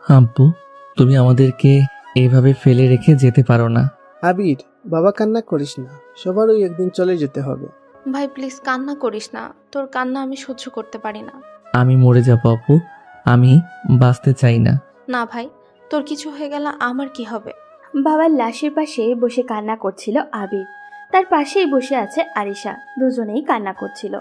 আব্বু, তুমি আমাদেরকে এইভাবে ফেলে রেখে যেতে পারো না। আবির, বাবা কান্না করিস না, সবারই একদিন চলে যেতে হবে। ভাই প্লিজ কান্না করিস না, তোর কান্না আমি সহ্য করতে পারি না। আমি মরে যাবো আপু, আমি বাঁচতে চাই না। না ভাই, তোর কিছু হয়ে গেলে আমার কি হবে? বাবার লাশের পাশে বসে কান্না করছিল আবির। তার পাশেই বসে আছে আরিশা। দুজনেই কান্না করছিল।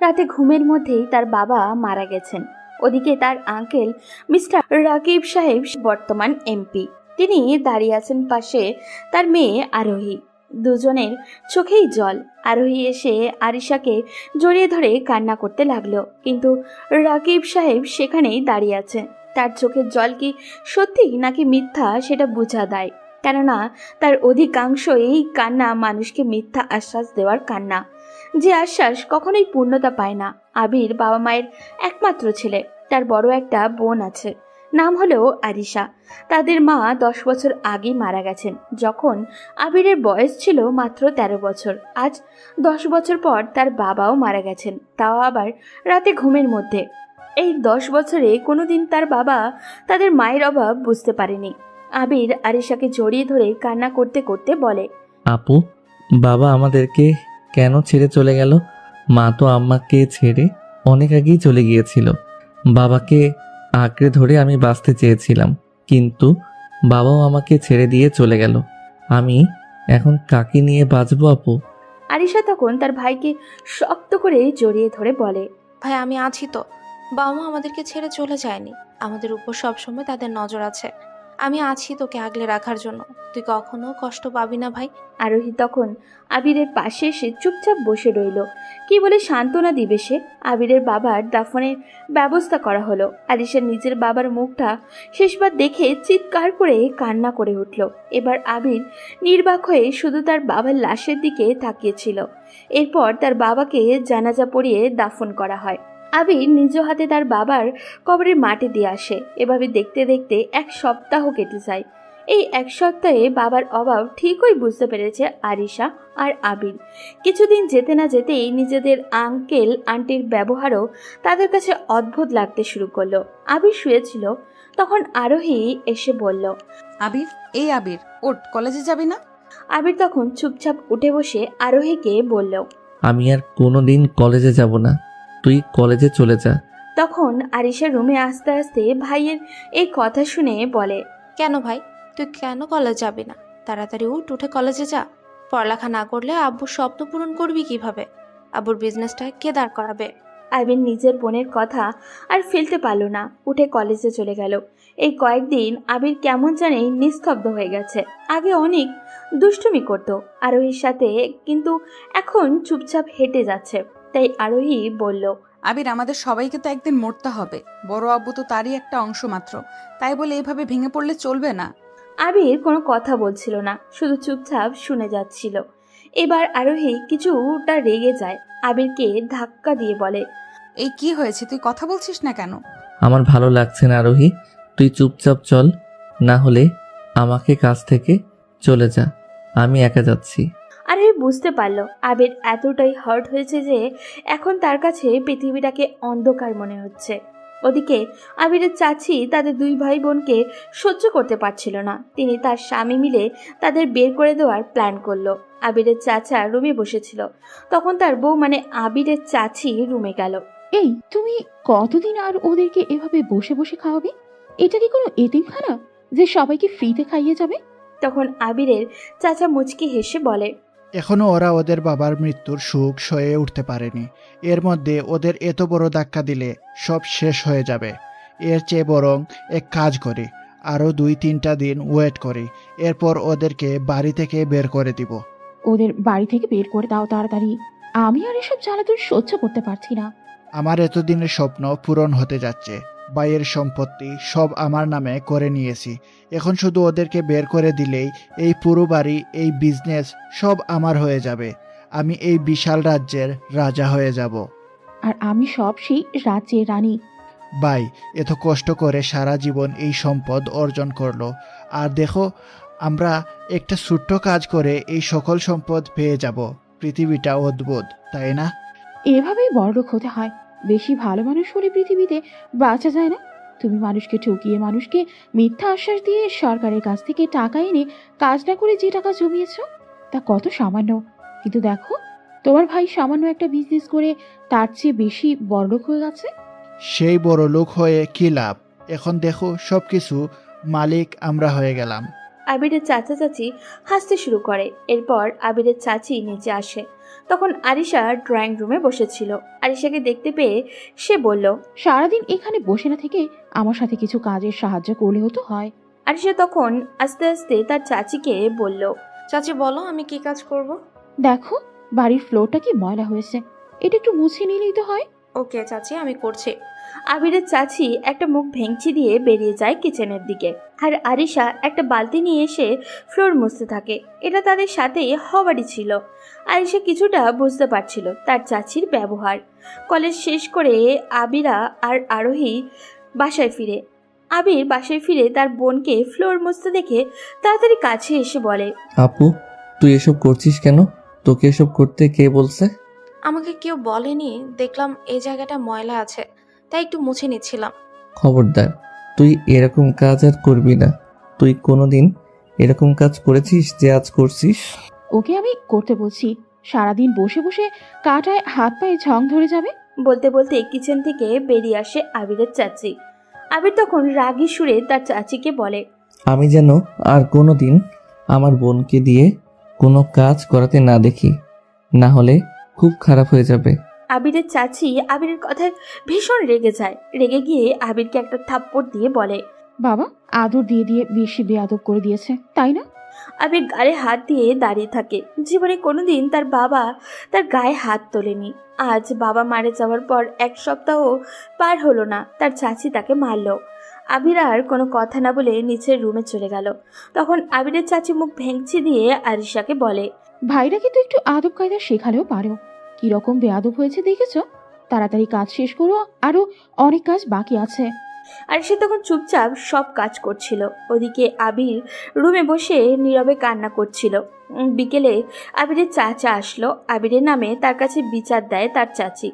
রাতে ঘুমের মধ্যেই তার বাবা মারা গেছেন। ওদিকে তার আঙ্কেল মিস্টার রাকিব সাহেব বর্তমান এমপি। তিনি দাঁড়িয়ে আছেন পাশে তার মেয়ে আরোহী। দুজনের চোখেই জল। আরোহী এসে আরিশাকে জড়িয়ে ধরে কান্না করতে লাগলো, কিন্তু রাকিব সাহেব সেখানেই দাঁড়িয়ে আছে। তার চোখের জল কি সত্যি নাকি মিথ্যা সেটা বোঝা দেয়, কেননা তার অধিকাংশ এই কান্না মানুষকে মিথ্যা আশ্বাস দেওয়ার কান্না, যে আশ্বাস কখনোই পূর্ণতা পায় না। আবির বাবা মায়ের একমাত্র ছেলে। তার বড় একটা বোন আছে, নাম হলো আরিশা। তাদের মা 10 বছর আগে মারা গেছেন, যখন আবিরের বয়স ছিল মাত্র 13 বছর। আজ 10 বছর পর তার বাবাও মারা গেছেন, তাও আবার রাতে ঘুমের মধ্যে। এই 10 বছরে কোনোদিন তার বাবা তাদের মায়ের অভাব বুঝতে পারেনি। আবির আরিশাকে জড়িয়ে ধরে কান্না করতে করতে বলে, আপু, বাবা আমাদেরকে কেন ছেড়ে চলে গেল? মা তো আম্মাকে ছেড়ে অনেক আগেই চলে গিয়েছিল। বাবাকে আঁকড়ে ধরে আমি বাঁচতে চেয়েছিলাম, কিন্তু বাবাও আমাকে ছেড়ে দিয়ে চলে গেল। আমি এখন কাকে নিয়ে বাঁচবো আপু? আরিশা তখন তার ভাইকে শক্ত করে জড়িয়ে ধরে বলে, ভাই আমি আছি তো, বাবা মা আমাদেরকে ছেড়ে চলে যায়নি, আমাদের উপর সবসময় তাদের নজর আছে। আমি আছি তোকে আগলে রাখার জন্য, তুই কখনো কষ্ট পাবি না ভাই। আরোহী তখন আবিরের পাশে এসে চুপচাপ বসে রইল। কি বলে সান্ত্বনা দিবে সে? আবিরের বাবার দাফনের ব্যবস্থা করা হলো। আরিশা নিজের বাবার মুখটা শেষবার দেখে চিৎকার করে কান্না করে উঠল। এবার আবির নির্বাক হয়ে শুধু তার বাবার লাশের দিকে তাকিয়েছিল। এরপর তার বাবাকে জানাজা পড়িয়ে দাফন করা হয়। আবির নিজ হাতে তার বাবার কবরের মাটি দিয়ে আসে। এভাবে দেখতে দেখতে 1 সপ্তাহ কেটে যায়। এই 1 সপ্তাহে বাবার অভাব ঠিকই বুঝতে পেরেছে আরিশা আর আবির। কিছুদিন যেতে না যেতেই নিজেদের আঙ্কেল আন্টির ব্যবহারও তাদের কাছে অদ্ভুত লাগতে শুরু করলো। আবির শুয়েছিল, তখন আরোহী এসে বলল, আবির, এই আবির, ওঠ, কলেজে যাবি না? আবির তখন চুপচাপ উঠে বসে আরোহীকে বলল, আমি আর কোনোদিন কলেজে যাব না, তুই কলেজে চলে যা। তখন আরিশা রুমে আসতে আসতে ভাইয়ের এই কথা শুনে বলে, কেন ভাই, তুই কেন কলেজ যাবি না? তাড়াতাড়ি উঠে কলেজে যা। পড়ালেখা না করলে আব্বুর স্বপ্ন পূরণ করবি কিভাবে? আব্বুর বিজনেসটা কে দাঁড় করাবে? আবির নিজের বোনের কথা আর ফেলতে পারল না, উঠে কলেজে চলে গেল। এই কয়েকদিন আবির কেমন জানি নিস্তব্ধ হয়ে গেছে। আগে অনেক দুষ্টুমি করত আরোহীর সাথে, কিন্তু এখন চুপচাপ হেঁটে যাচ্ছে। তাই আরোহী বলল, আবির, আমাদের সবাইকে তো একদিন মরতে হবে। বড় আব্বু তো তারই একটা অংশ মাত্র, তাই বলে এভাবে ভেঙে পড়লে চলবে না। আবির কোনো কথা বলছিল না, শুধু চুপচাপ শুনে যাচ্ছিল। এবার আরোহী কিছুটা রেগে যায়, আবিরকে ধাক্কা দিয়ে বলে, এই কি হয়েছে, তুই কথা বলছিস না কেন? আমার ভালো লাগছে না আরোহী, তুই চুপচাপ চল, না হলে আমাকে কাছ থেকে চলে যা, আমি একা যাচ্ছি। আরোহী বুঝতে পারল আবির এতটাই হার্ট হয়েছে যে এখন তার কাছে পৃথিবীটাকে অন্ধকার মনে হচ্ছে। ওদিকে আবিরের চাচি তাদের 2 ভাই বোনকে সহ্য করতে পারছিল না। তিনি তার স্বামী মিলে তাদের বের করে দেওয়ার প্ল্যান করলো। আবিরের চাচা রুমে বসেছিল, তখন তার বউ মানে আবিরের চাচি রুমে গেল। এই, তুমি কতদিন আর ওদেরকে এভাবে বসে বসে খাওয়াবে? এটা কি কোনো এতিমখানা যে সবাইকে ফ্রিতে খাইয়ে যাবে? তখন আবিরের চাচা মুচকি হেসে বলে, এখনো ওরা ওদের বাবার মৃত্যুর সুখ সয়ে উঠতে পারেনি। এর মধ্যে ওদের এত বড় ধাক্কা দিলে সব শেষ হয়ে যাবে। এর চেয়ে বরং এক কাজ করি, আরও 2-3টা দিন ওয়েট করি, এরপর ওদেরকে বাড়ি থেকে বের করে দিব। ওদের বাড়ি থেকে বের করে দাও তাড়াতাড়ি। আমি আর এসব জ্বালাতন সহ্য করতে পারছি না। আমার এতদিনের স্বপ্ন পূরণ হতে যাচ্ছে। ভাইয়ের সম্পত্তি সব আমার নামে করে নিয়েছি। এখন শুধু ওদেরকে বের করে দিলেই এই পুরো বাড়ি, এই বিজনেস সব আমার হয়ে যাবে। আমি এই বিশাল রাজ্যের রাজা হয়ে যাব। আর আমি সব সেই রাজ্যের রানী। ভাই এত কষ্ট করে সারা জীবন এই সম্পদ অর্জন করলো, আর দেখো আমরা একটা ছোট্ট কাজ করে এই সকল সম্পদ পেয়ে যাব। পৃথিবীটা অদ্ভুত, তাই না? এভাবেই বড়লোক হতে হয়। বেশি ভালো মানুষ হলে পৃথিবীতে বাঁচা যায় না। তুমি মানুষকে ঠকিয়ে, মানুষকে মিথ্যা আশ্বাস দিয়ে সরকারের কাছ থেকে টাকা এনে কাজ না করে যে টাকা জমিয়েছ তা কত সামান্য। কিন্তু দেখো, তোমার ভাই সামান্য একটা বিজনেস করে তার চেয়ে বেশি বড়লোক হয়ে গেছে। সেই বড় লোক হয়ে কি লাভ? এখন দেখো সবকিছু মালিক আমরা হয়ে গেলাম। আবিরের চাচা চাচি হাসতে শুরু করে। এরপর আবিরের চাচি নিচে আসে। তখন আরিশা ড্রয়িং রুমে বসেছিল। আরিশাকে দেখতে পেয়ে সে বলল, সারাদিন এখানে বসে না থেকে আমার সাথে কিছু কাজের সাহায্য করলেও তো হয়। আরিশা তখন আস্তে আস্তে তার চাচিকে বলল, চাচি বলো আমি কি কাজ করব? দেখো, বাড়ির ফ্লোরটা কি ময়লা হয়েছে, এটা একটু মুছে নিলেই তো হয়। ওকে চাচি, আমি করছি। আবিরের চাচি একটা মুখ ভেঙচি দিয়ে বেরিয়ে যায় কিচেনের দিকে। আর আরিশা একটা বালতি নিয়ে এসে ফ্লোর মুছতে থাকে। এটা তাদের সাথে হবারই ছিল। আরিশা কিছুটা বুঝতে পারছিল তার চাচির ব্যবহার। কলেজ শেষ করে আবিরা আর আরোহী বাসায় ফিরে। আবির বাসায় ফিরে তার বোনকে ফ্লোর মুছতে দেখে তাড়াতাড়ি কাছে এসে বলে, আপু, তুই এসব করছিস কেন? তোকে এসব করতে কে বলছে? আমাকে কেউ বলেনি, দেখলাম এই জায়গাটা ময়লা আছে, তাই একটু মুছে নিচ্ছিলাম। খবরদার, তুই এরকম কাজ আর করবি না। তুই কোনোদিন এরকম কাজ করেছিস যে আজ করছিস? ওকে আমি করতে বলছি, সারাদিন বসে বসে কাটায় হাত পায়ে ঝং ধরে যাবে। বলতে বলতে কিচেন থেকে বেরিয়ে আসে আবিরের চাচি। আবির তখন রাগী সুরে তার চাচিকে বলে, আমি যেন আর কোনোদিন আমার বোনকে দিয়ে কোনো কাজ করাতে না দেখি, না হলে খুব খারাপ হয়ে যাবে। আবিরের চাচি আবিরের কথায় ভীষণ রেগে যায়। রেগে গিয়ে আবিরকে একটা থাপ্পড় দিয়ে বলে, বাবা আদর দিয়ে দিয়ে বেশি বেয়াদব করে দিয়েছে, তাই না? আবির গায়ে হাত দিয়ে দাঁড়িয়ে থাকে। জীবনে কোনোদিন তার বাবা তার গায়ে হাত তোলেনি। আজ বাবা মারা যাওয়ার পর 1 সপ্তাহ পার হলো না তার চাচি তাকে মারল। আবির আর কোনো কথা না বলে নিচের রুমে চলে গেল। তখন আবিরের চাচি মুখ ভেঙচি দিয়ে আরিশাকে বলে, ভাইরা কিন্তু একটু আদব কায়দা শেখালেও পারো। কিরকম বেয়াদব হয়েছে দেখেছো? তাড়াতাড়ি কাজ শেষ করো, আরো অনেক কাজ বাকি আছে। আর সে তখন চুপচাপ সব কাজ করছিল। ওদিকে আবির রুমে বসে নীরবে কান্না করছিল। বিকেলে আবিরের চাচা আসলো। আবিরের নামে তার কাছে বিচার দেয় তার চাচি।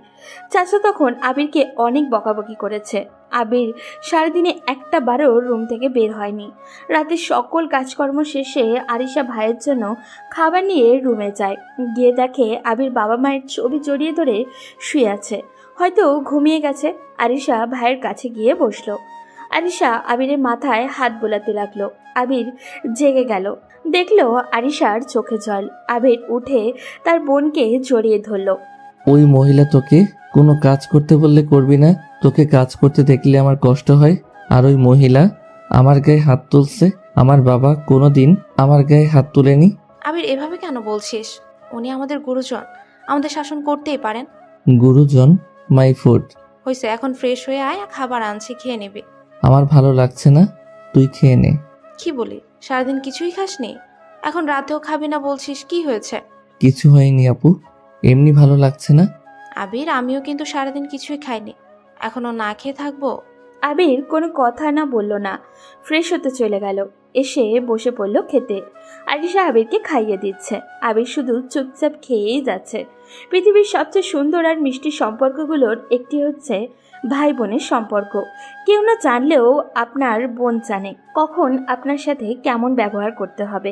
চাচা তখন আবিরকে অনেক বকাবকি করেছে। আবির সারাদিনে একটা বারও রুম থেকে বের হয়নি। রাতে সকল কাজকর্ম শেষে আরিশা ভাইয়ের জন্য খাবার নিয়ে রুমে যায়। গিয়ে দেখে আবির বাবা মায়ের ছবি জড়িয়ে ধরে শুয়ে আছে, হয়তো ঘুমিয়ে গেছে। আরিশা ভাইয়ের কাছে গিয়ে বসলো। আরিশা আবিরের মাথায় হাত বোলাতে লাগলো। আবির জেগে গেল, দেখলো আরিশার চোখে জল। আবির উঠে তার বোনকে জড়িয়ে ধরলো। ওই মহিলা তোকে কোনো কাজ করতে বললে করবি না, তোকে কাজ করতে দেখলে আমার কষ্ট হয়। আর ওই মহিলা আমার গায়ে হাত তুলছে। আমার বাবা কোনোদিন আমার গায়ে হাত তুলেনি। আবির এভাবে কেন বলছিস? উনি আমাদের গুরুজন, আমাদের শাসন করতেই পারেন। গুরুজন মাই ফুড। হয়েছে, এখন ফ্রেশ হয়ে আয়, খাবার আনছি, খেয়ে নিবি। আমার ভালো লাগছে না, তুই খেয়ে নে। কি বলি, সারাদিন কিছুই খাসনি, এখন রাতেও খাবি না বলছিস, কি হয়েছে? কিছু হয়নি আপু, এমনি ভালো লাগছে না। আবির, আমিও কিন্তু সারাদিন কিছুই খাইনি, এখনো না খেয়ে থাকবো? আবির কোনো কথা না বলল না, ফ্রেশ হতে চলে গেল। এসে বসে পড়ল খেতে। আরিশা আবিরকে খাইয়ে দিচ্ছে। আবির শুধু চুপচাপ খেয়েই যাচ্ছে। পৃথিবীর সবচেয়ে সুন্দর আর মিষ্টি সম্পর্কগুলোর একটি হচ্ছে ভাই বোনের সম্পর্ক। কেউ না জানলেও আপনার বোন জানে কখন আপনার সাথে কেমন ব্যবহার করতে হবে।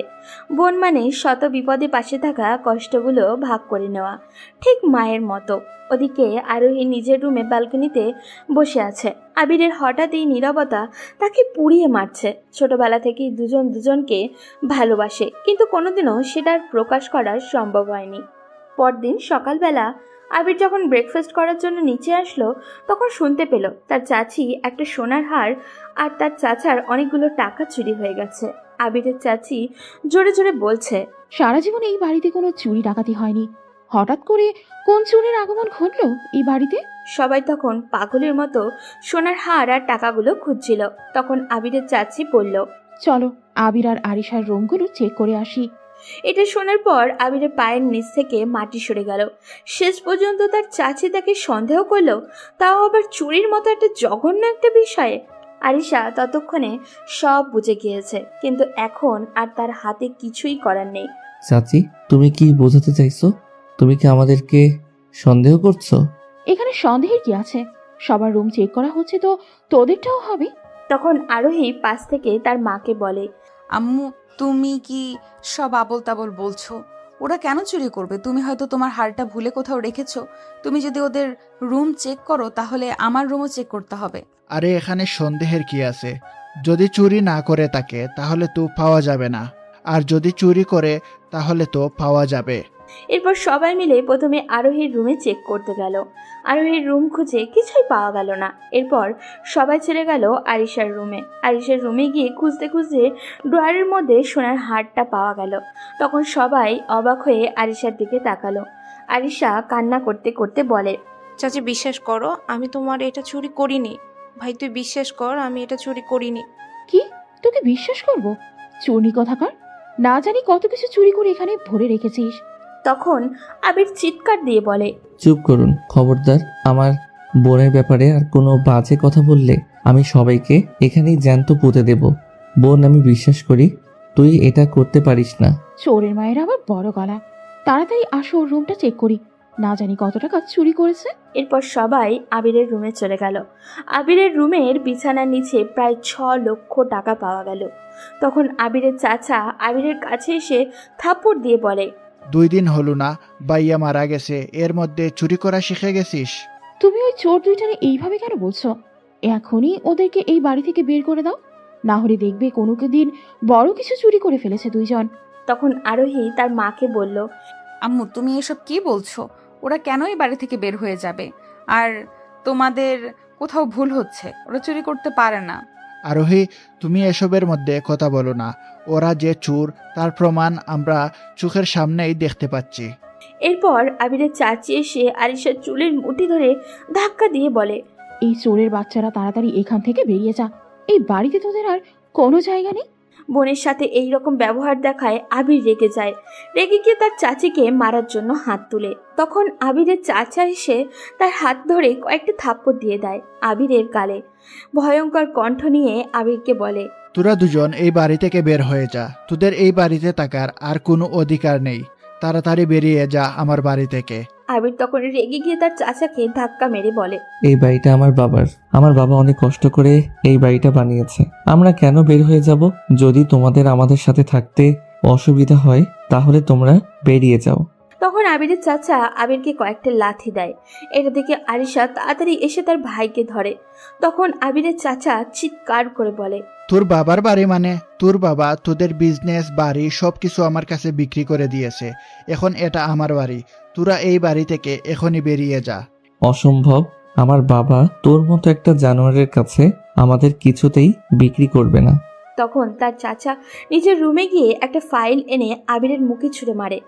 বোন মানে শত বিপদে পাশে থাকা, কষ্টগুলো ভাগ করে নেওয়া, ঠিক মায়ের মতো। ওদিকে আরোহী নিজের রুমে ব্যালকনিতে বসে আছে। আবিরের হঠাৎ এই নীরবতা তাকে পুড়িয়ে মারছে। ছোটবেলা থেকেই দুজন দুজনকে ভালোবাসে, কিন্তু কোনোদিনও সেটার প্রকাশ করা সম্ভব হয়নি। পরদিন সকালবেলা আবির যখন ব্রেকফাস্ট করার জন্য নিচে আসলো, তখন শুনতে পেল তার চাচি একটা সোনার হার আর তার চাচার অনেকগুলো টাকা চুরি হয়ে গেছে। আবিরের চাচি জোরে জোরে বলছে, সারা জীবনে এই বাড়িতে কোনো চুরি ডাকাতি হয়নি, হঠাৎ করে কোন চোরের আগমন ঘটলো এই বাড়িতে? সবাই তখন পাগলের মতো সোনার হার আর টাকাগুলো খুঁজছিল। তখন আবিরের চাচি বলল, চলো আবির আর আরিশার রুমগুলো চেক করে আসি। এটা শোনার পর আবিরের পায়ের নিচ থেকে মাটি সরে গেল। শেষ পর্যন্ত তার চাচি তাকে সন্দেহ করলো, তাও আবার চুরির মতো একটা জঘন্য একটা বিষয়ে। আরিশা ততক্ষণে সব বুঝে গিয়েছে, কিন্তু এখন আর তার হাতে কিছুই করার নেই। চাচি, তুমি কি বোঝাতে চাইছো? তুমি কি আমাদেরকে সন্দেহ করছো? এখানে সন্দেহের কি আছে? সবার রুম চেক করা হচ্ছে, তো তোদেরটাও হবে। তখন আরোহী পাশ থেকে তার মাকে বলে, আম্মু, তুমি কি সব আবোল তাবোল বলছো? ওরা কেন চুরি করবে? তুমি হয়তো তোমার হারটা ভুলে কোথাও রেখেছো। তুমি যদি ওদের রুম চেক করো তাহলে আমার রুমও চেক করতে হবে। আরে এখানে সন্দেহের কি আছে? যদি চুরি না করে থাকে তাহলে তো পাওয়া যাবে না, আর যদি চুরি করে তাহলে তো পাওয়া যাবে। এরপর সবাই মিলে প্রথমে আরোহীর রুমে চেক করতে গেল। আরোহীর রুম খুঁজে কিছুই পাওয়া গেল না। এরপর সবাই চলে গেল আরিশার রুমে। আরিশার রুমে গিয়ে খুঁজতে খুঁজতে ড্রয়ারের মধ্যে সোনার হারটা পাওয়া গেল। তখন সবাই অবাক হয়ে আরিশার দিকে তাকালো। আরিশা কান্না করতে করতে বলে, চাচি বিশ্বাস করো, আমি তোমার এটা চুরি করিনি। ভাই তুই বিশ্বাস কর, আমি এটা চুরি করিনি। কি, তোকে বিশ্বাস করব? চুরি কথাকার, না জানি কত কিছু চুরি করে এখানে ভরে রেখেছিস। তখন আবির চিৎকার দিয়ে বলে, চুপ করুন, খবরদার। আমার বোনের ব্যাপারে আর কোনো বাজে কথা বললে আমি সবাইকে এখানেই জ্যান্ত পুঁতে দেব। বোন, আমি বিশ্বাস করি তুই এটা করতে পারিস না। চোরের মায়ের আবার বড় গলা। তাড়াতাড়ি আসো, ওর রুমটা চেক করি, না জানি কত টাকা চুরি করেছে। এরপর সবাই আবিরের রুমে চলে গেল। আবিরের রুমের বিছানার নিচে প্রায় 6 লক্ষ টাকা পাওয়া গেল। তখন আবিরের চাচা আবিরের কাছে এসে থাপ্পড় দিয়ে বলে, 2 দিন হলো না বাইয়া মারা গেছে, এর মধ্যে চুরি করা শিখে গেছিস? তুমি ওই চোর দুইটারে এইভাবে কেন বলছো? এখনই ওদেরকে এই বাড়ি থেকে বের করে দাও, না হলে দেখবে কোনো দিন বড় কিছু চুরি করে ফেলেছে দুইজন। তখন আরোহী তার মাকে বলল, আম্মু, তুমি এসব কি বলছো? ওরা কেনই বাড়ি থেকে বের হয়ে যাবে? আর তোমাদের কোথাও ভুল হচ্ছে, ওরা চুরি করতে পারে না। আরোহী, তুমি এসবের মধ্যে কথা বলো না। ওরা যে চোর তার প্রমাণ আমরা চোখের সামনেই দেখতে পাচ্ছি। এরপর আবিরের চাচি এসে আরিশার চুলের মুঠি ধরে ধাক্কা দিয়ে বলে, এই চোরের বাচ্চারা তাড়াতাড়ি এখান থেকে বেরিয়ে যা, এই বাড়িতে তোদের আর কোনো জায়গা নেই। বোনের সাথে এই রকম ব্যবহার দেখায় আবির রেগে যায়। রেগে গিয়ে তার চাচিকে মারার জন্য হাত তুলে। তখন আবিরের চাচা এসে তার হাত ধরে কয়েকটা থাপ্পড় দিয়ে দেয় আবিরের গালে। ভয়ঙ্কর কণ্ঠ নিয়ে আবিরকে বলে, তোরা দুজন এই বাড়ি থেকে বের হয়ে যা, তোদের এই বাড়িতে থাকার আর কোনো অধিকার নেই। তাড়াতাড়ি বেরিয়ে যা আমার বাড়ি থেকে। আবির তখন রেগে গিয়ে তার চাচাকে ধাক্কা মেরে বলে, এই বাড়িটা আমার বাবার। আমার বাবা অনেক কষ্ট করে এই বাড়িটা বানিয়েছে। আমরা কেন বের হয়ে যাব? যদি তোমাদের আমাদের সাথে থাকতে অসুবিধা হয় তাহলে তোমরা বেরিয়ে যাও। তখন আবিরের চাচা আবিরকে কয়েকটা লাথি দেয়। এটা দেখে আরিশা তাড়াতাড়ি এসে তার ভাইকে ধরে। তখন আবিরের চাচা চিৎকার করে বলে, তোর বাবার বাড়ি মানে? তোর বাবা তোদের বিজনেস বাড়ি সবকিছু আমার কাছে বিক্রি করে দিয়েছে, এখন এটা আমার বাড়ি। তোরা এই বাড়ি থেকে এখনই বেরিয়ে যা। অসম্ভব। আমার বাবা তোর মতো একটা জানোয়ারের কাছে আমাদের কিছুতেই বিক্রি করবে না। তখন তার চাচা নিজের রুমে গিয়ে একটা ফাইল এনে আবিরের মুখে ছুঁড়ে মারে।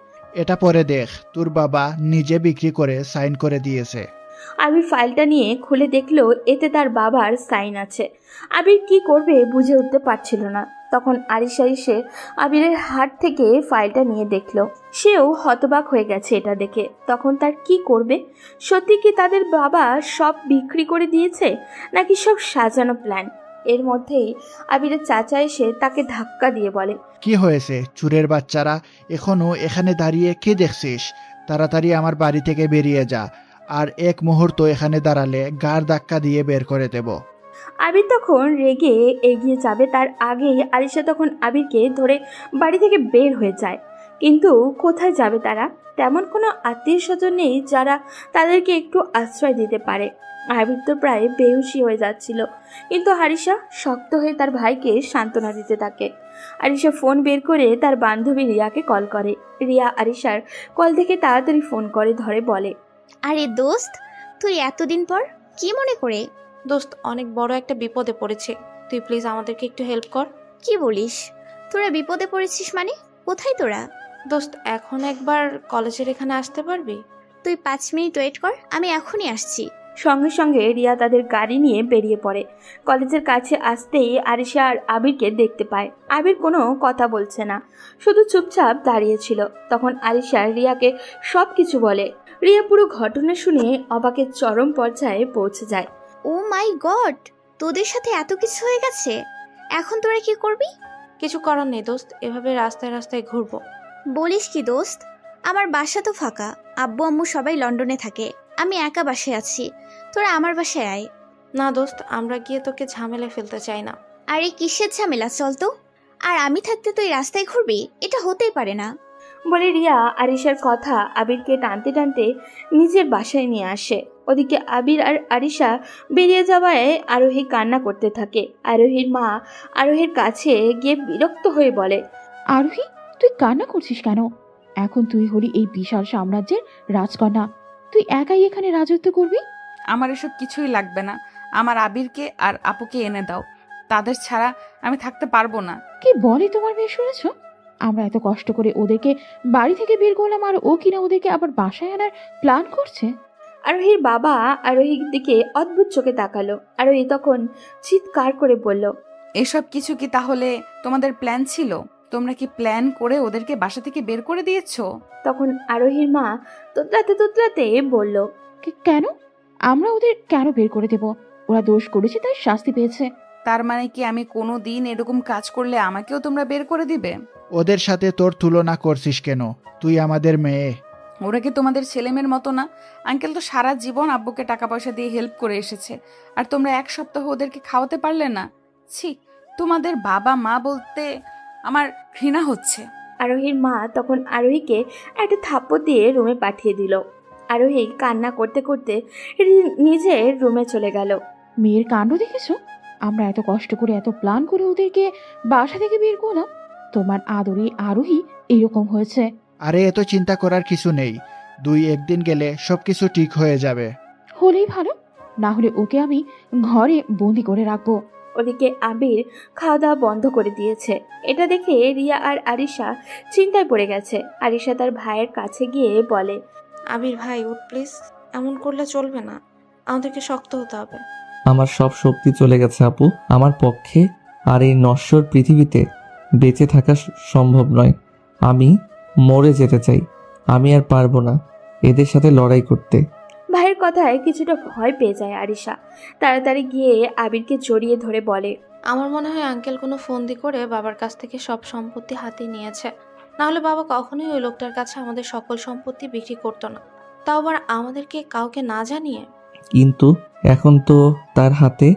এটা পরে দেখ, তোর বাবা নিজে বিক্রি করে সাইন করে দিয়েছে। আবির ফাইলটা নিয়ে খুলে দেখলো এতে তার বাবার সাইন আছে। আবির কি করবে বুঝে উঠতে পারছিল না। তখন আরিশা এসে আবিরের হাত থেকে ফাইলটা নিয়ে দেখলো। সেও হতবাক হয়ে গেছে এটা দেখে। তখন তার কি করবে? সত্যি কি তাদের বাবা সব বিক্রি করে দিয়েছে, নাকি সব সাজানো প্ল্যান? এর মধ্যেই আবিরের চাচা এসে তাকে ধাক্কা দিয়ে বলে, কি হয়েছে চোরের বাচ্চারা? এখনো এখানে দাঁড়িয়ে কি দেখছিস? তাড়াতাড়ি আমার বাড়ি থেকে বেরিয়ে যা, আর এক মুহূর্ত এখানে দাঁড়ালে গাড় ধাক্কা দিয়ে বের করে দেব। আবির তখন রেগে এগিয়ে যাবে, তার আগেই আরিশা তখন আবিরকে ধরে বাড়ি থেকে বের হয়ে যায়। কিন্তু কোথায় যাবে তারা? তেমন কোনো আত্মীয় স্বজন নেই যারা তাদেরকে একটু আশ্রয় দিতে পারে। আবির তো প্রায় বেহুশি হয়ে যাচ্ছিল, কিন্তু আরিশা শক্ত হয়ে তার ভাইকে সান্ত্বনা দিতে থাকে। আরিশা ফোন বের করে তার বান্ধবী রিয়াকে কল করে। রিয়া আরিশার কল থেকে তাড়াতাড়ি ফোন করে ধরে বলে, আরে দোস্ত, তুই এতদিন পর কি মনে করে? দোস্ত, অনেক বড় একটা বিপদে পড়েছে, তুই প্লিজ আমাদেরকে একটু হেল্প কর। কি বলিস? তোরা বিপদে পড়েছিস মানে? কোথায় তোরা? দোস্ত, এখন একবার কলেজের এখানে আসতে পারবি? তুই 5 মিনিট ওয়েট কর, আমি এখনই আসছি। সঙ্গে সঙ্গে রিয়া তাদের গাড়ি নিয়ে বেরিয়ে পড়ে। কলেজের কাছে আসতেই আরিশা আর আবিরকে দেখতে পায়। আবির কোনো কথা বলছে না, শুধু চুপচাপ দাঁড়িয়েছিল। তখন আরিশা রিয়াকে সব কিছু বলে। রিয়া পুরো ঘটনা শুনে অবাকের চরম পর্যায়ে পৌঁছে যায়। ও মাই গড, তোদের সাথে এত কিছু হয়ে গেছে, এখন তোরা কি করবি? কিছু করার নেই দোস্ত, এভাবে রাস্তায় রাস্তায় ঘুরবো। বলিস কি দোস্ত? আমার বাসা তো ফাঁকা, আব্বু আম্মু সবাই লন্ডনে থাকে, আমি একা বাসায় আছি। তোরা আমার বাসায় আয়। না দোস্ত, আমরা গিয়ে তোকে ঝামেলায় ফেলতে চাই না। আরে কিসের ঝামেলা, চল তো। আর আমি থাকতে তুই রাস্তায় ঘুরবি, এটা হতেই পারে না। বলে রিয়া আরিশার কথা আবিরকে টানতে টানতে নিজের বাসায় নিয়ে আসে। ওদিকে আবির আর আরিশা বেরিয়ে যাওয়ায় আরোহী কান্না করতে থাকে। আরোহীর মা আরোহীর কাছে গিয়ে বিরক্ত হয়ে বলে, আরোহী, তুই কান্না করছিস কেন? এখন তুই হলি এই বিশাল সাম্রাজ্যের রাজকন্যা। তুই একাই এখানে রাজত্ব করবি। আমার এসব কিছুই লাগবে না। আমার আবিরকে আর আপুকে এনে দাও। তাদের ছাড়া আমি থাকতে পারবো না। কি বলে তোমার মেয়ে, শুনেছ? আমরা এত কষ্ট করে ওদেরকে বাড়ি থেকে বের করলাম, আর ও কিনা ওদেরকে আবার বাসায় আনার প্ল্যান করছে। আরোহীর বাবা আরোহীর দিকে অদ্ভুত চোখে তাকালো। আরোহী তখন চিৎকার করে বলল, এসব কিছু কি তাহলে তোমাদের প্ল্যান ছিল? তোমরা কি প্ল্যান করে ওদেরকে বাসা থেকে বের করে দিয়েছো? তখন আরোহীর মা তোতলাতে তোতলাতে বলল, কেন? আমরা ওদের কেন বের করে দেব? ওরা দোষ করেছে, তাই শাস্তি পেয়েছে। তার মানে কি আমি কোনো দিন এরকম কাজ করলে আমাকেও তোমরা বের করে দিবে? ওদের সাথে তোর তুলনা করছিস কেন? তুই আমাদের মেয়ে। ওরা কি তোমাদের ছেলেমেয়ের মতো না? আঙ্কেল তো সারা জীবন আব্বুকে টাকা পয়সা দিয়ে হেল্প করে এসেছে, আর তোমরা এক সপ্তাহ ওদেরকে খাওয়াতে পারলে না? ছি, তোমাদের বাবা মা বলতে আমার ঘৃণা হচ্ছে। আরোহীর মা তখন আরোহীকে একটা থাপ্পড় দিয়ে রুমে পাঠিয়ে দিল। আরোহী কান্না করতে করতে নিজের রুমে চলে গেল। মেয়ের কাণ্ড দেখেছো? আমরা এত কষ্ট করে এত প্ল্যান করে ওদেরকে বাসা থেকে বের করলাম, তোমার আদরে আরোহী এরকম হয়েছে। আরে এত চিন্তা করার কিছু নেই। 2-1 দিন গেলে সবকিছু ঠিক হয়ে যাবে। হলেই ভালো, না হলে ওকে আমি ঘরে বন্দি করে রাখবো। ওদিকে আবির খাওয়া দাওয়া বন্ধ করে দিয়েছে। এটা দেখে রিয়া আর আরিশা চিন্তায় পড়ে গেছে। আরিশা তার ভাইয়ের কাছে গিয়ে বলে, আবির ভাই উঠ প্লিজ, এমন করলে চলবে না, আমাদেরকে শক্ত হতে হবে। আমার সব শক্তি চলে গেছে আপু। আমার পক্ষে আর এই নশ্বর পৃথিবীতে বেঁচে থাকা সম্ভব নয়। আমি মরে যেতে চাই। আমি আর পারবো না এদের সাথে লড়াই করতে। ভাইয়ের কথায় কিছুটা ভয় পেয়ে যায় আরিশা। তাড়াতাড়ি গিয়ে আবিরকে জড়িয়ে ধরে বলে, আমার মনে হয় আঙ্কেল কোনো ফন্দি করে বাবার কাছ থেকে সব সম্পত্তি হাতিয়ে নিয়েছে। না হলে বাবা কখনোই ওই লোকটার কাছে আমাদের সকল সম্পত্তি বিক্রি করতো না, তাও আবার আমাদেরকে কাউকে না জানিয়ে। কিন্তু এখন তো তার হাতে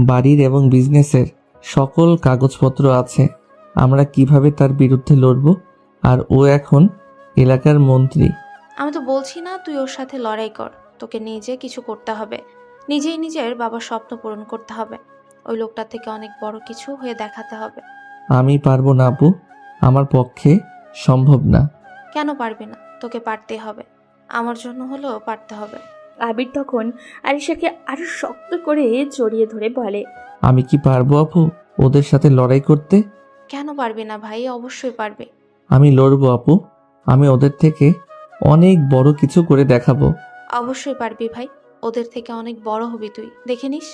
বাড়ির এবং বিজনেসের সকল কাগজপত্র আছে। আমরা কিভাবে তার বিরুদ্ধে লড়ব? আর ও এখন এলাকার মন্ত্রী। আমি তো বলছি না তুই ওর সাথে লড়াই কর, তোকে নিজে কিছু করতে হবে। নিজেই নিজের বাবার স্বপ্ন পূরণ করতে হবে। ওই লোকটার থেকে অনেক বড় কিছু হয়ে দেখাতে হবে। আমি পারবো না আপু, আমার পক্ষে সম্ভব না। কেন পারবি না? তোকে পারতেই হবে, আমার জন্য হলেও পারতে হবে। আবির তখন আরিশাকে আরো শক্ত করে জড়িয়ে ধরে বলে, আমি কি পারবো আপু ওদের সাথে লড়াই করতে? কেন পারবি না ভাই? অবশ্যই পারবি। আমি লড়বো আপু। আমি ওদের থেকে অনেক বড় কিছু করে দেখাবো। অবশ্যই পারবি ভাই, ওদের থেকে অনেক বড় হবি তুই, দেখে নিস।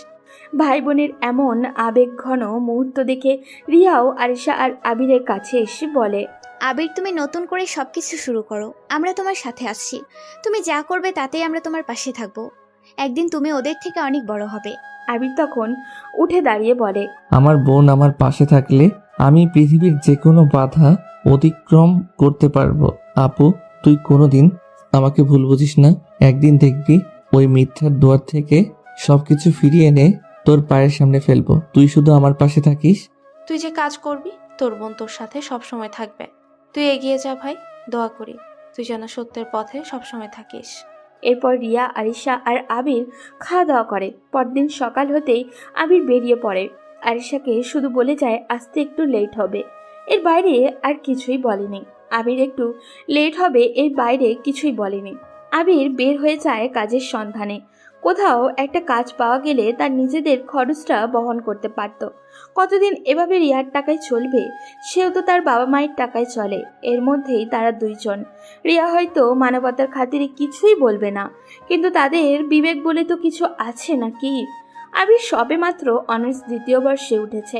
ভাই বোনের এমন আবেগ ঘন মুহূর্ত দেখে রিয়াও আরিশা আর আবিরের কাছে এসে বলে, আবির, তুমি নতুন করে সবকিছু শুরু করো, আমরা তোমার সাথে আছি। তুমি যা করবে তাতেই আমরা তোমার পাশে থাকবো। একদিন তুমি ওদের থেকে অনেক বড় হবে। আবির তখন উঠে দাঁড়িয়ে বলে, আমার বোন আমার পাশে থাকলে আমি পৃথিবীর যে কোনো বাধা অতিক্রম করতে পারবো। আপু, তুই কোনোদিন আমাকে ভুল বুঝিস না। একদিন দেখবি ওই মিথ্যার দুয়ার থেকে সবকিছু ফিরিয়ে এনে তোর পায়ের সামনে ফেলবো। তুই শুধু আমার পাশে থাকিস। তুই যে কাজ করবি তোর বোন তোর সাথে সবসময় থাকবে। তুই এগিয়ে যা ভাই, দোয়া করি তুই যেন সত্যের পথে সবসময় থাকিস। এরপর রিয়া আরিশা আর আবির খাওয়া দাওয়া করে। পরদিন সকাল হতেই আবির বেরিয়ে পড়ে। আরিশাকে শুধু বলে যায় আসতে একটু লেট হবে, এর বাইরে আর কিছুই বলেনি। আবির একটু লেট হবে, এর বাইরে কিছুই বলেনি। আবির বের হয়ে যায় কাজের সন্ধানে। কোথাও একটা কাজ পাওয়া গেলে তার নিজেদের খরচটা বহন করতে পারত। কতদিন এভাবে রিয়ার টাকায় চলবে? সেও তো তার বাবা মায়ের টাকায় চলে। এর মধ্যেই তারা দুইজন। রিয়া হয়তো মানবতার খাতিরে কিছুই বলবে না, কিন্তু তাদের বিবেক বলে তো কিছু আছে নাকি? আবির সবে মাত্র অনার্স 2য় বর্ষে উঠেছে।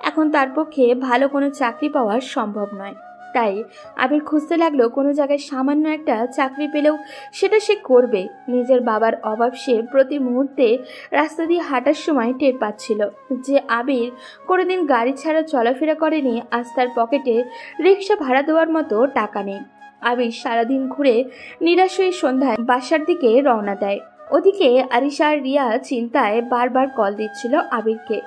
এখন তার পক্ষে ভালো কোনো চাকরি পাওয়া সম্ভব নয়। তাই আবির খুঁজতে লাগলো কোনো জায়গায় সামান্য একটা চাকরি পেলেও সেটা সে করবে। নিজের বাবার অভাব সে প্রতি মুহূর্তে রাস্তা দিয়ে হাঁটার সময় টের পাচ্ছিল। যে আবির কোনোদিন গাড়ি ছাড়া চলাফেরা করেনি, আজ তার পকেটে রিক্সা ভাড়া দেওয়ার মতো টাকা নেই। আবির সারাদিন ঘুরে নিরাশ হয়ে সন্ধ্যায় বাসার দিকে রওনা দেয়। ওদিকে আরিশা আর রিয়া চিন্তায় বারবার কল দিচ্ছিল আবিরকে,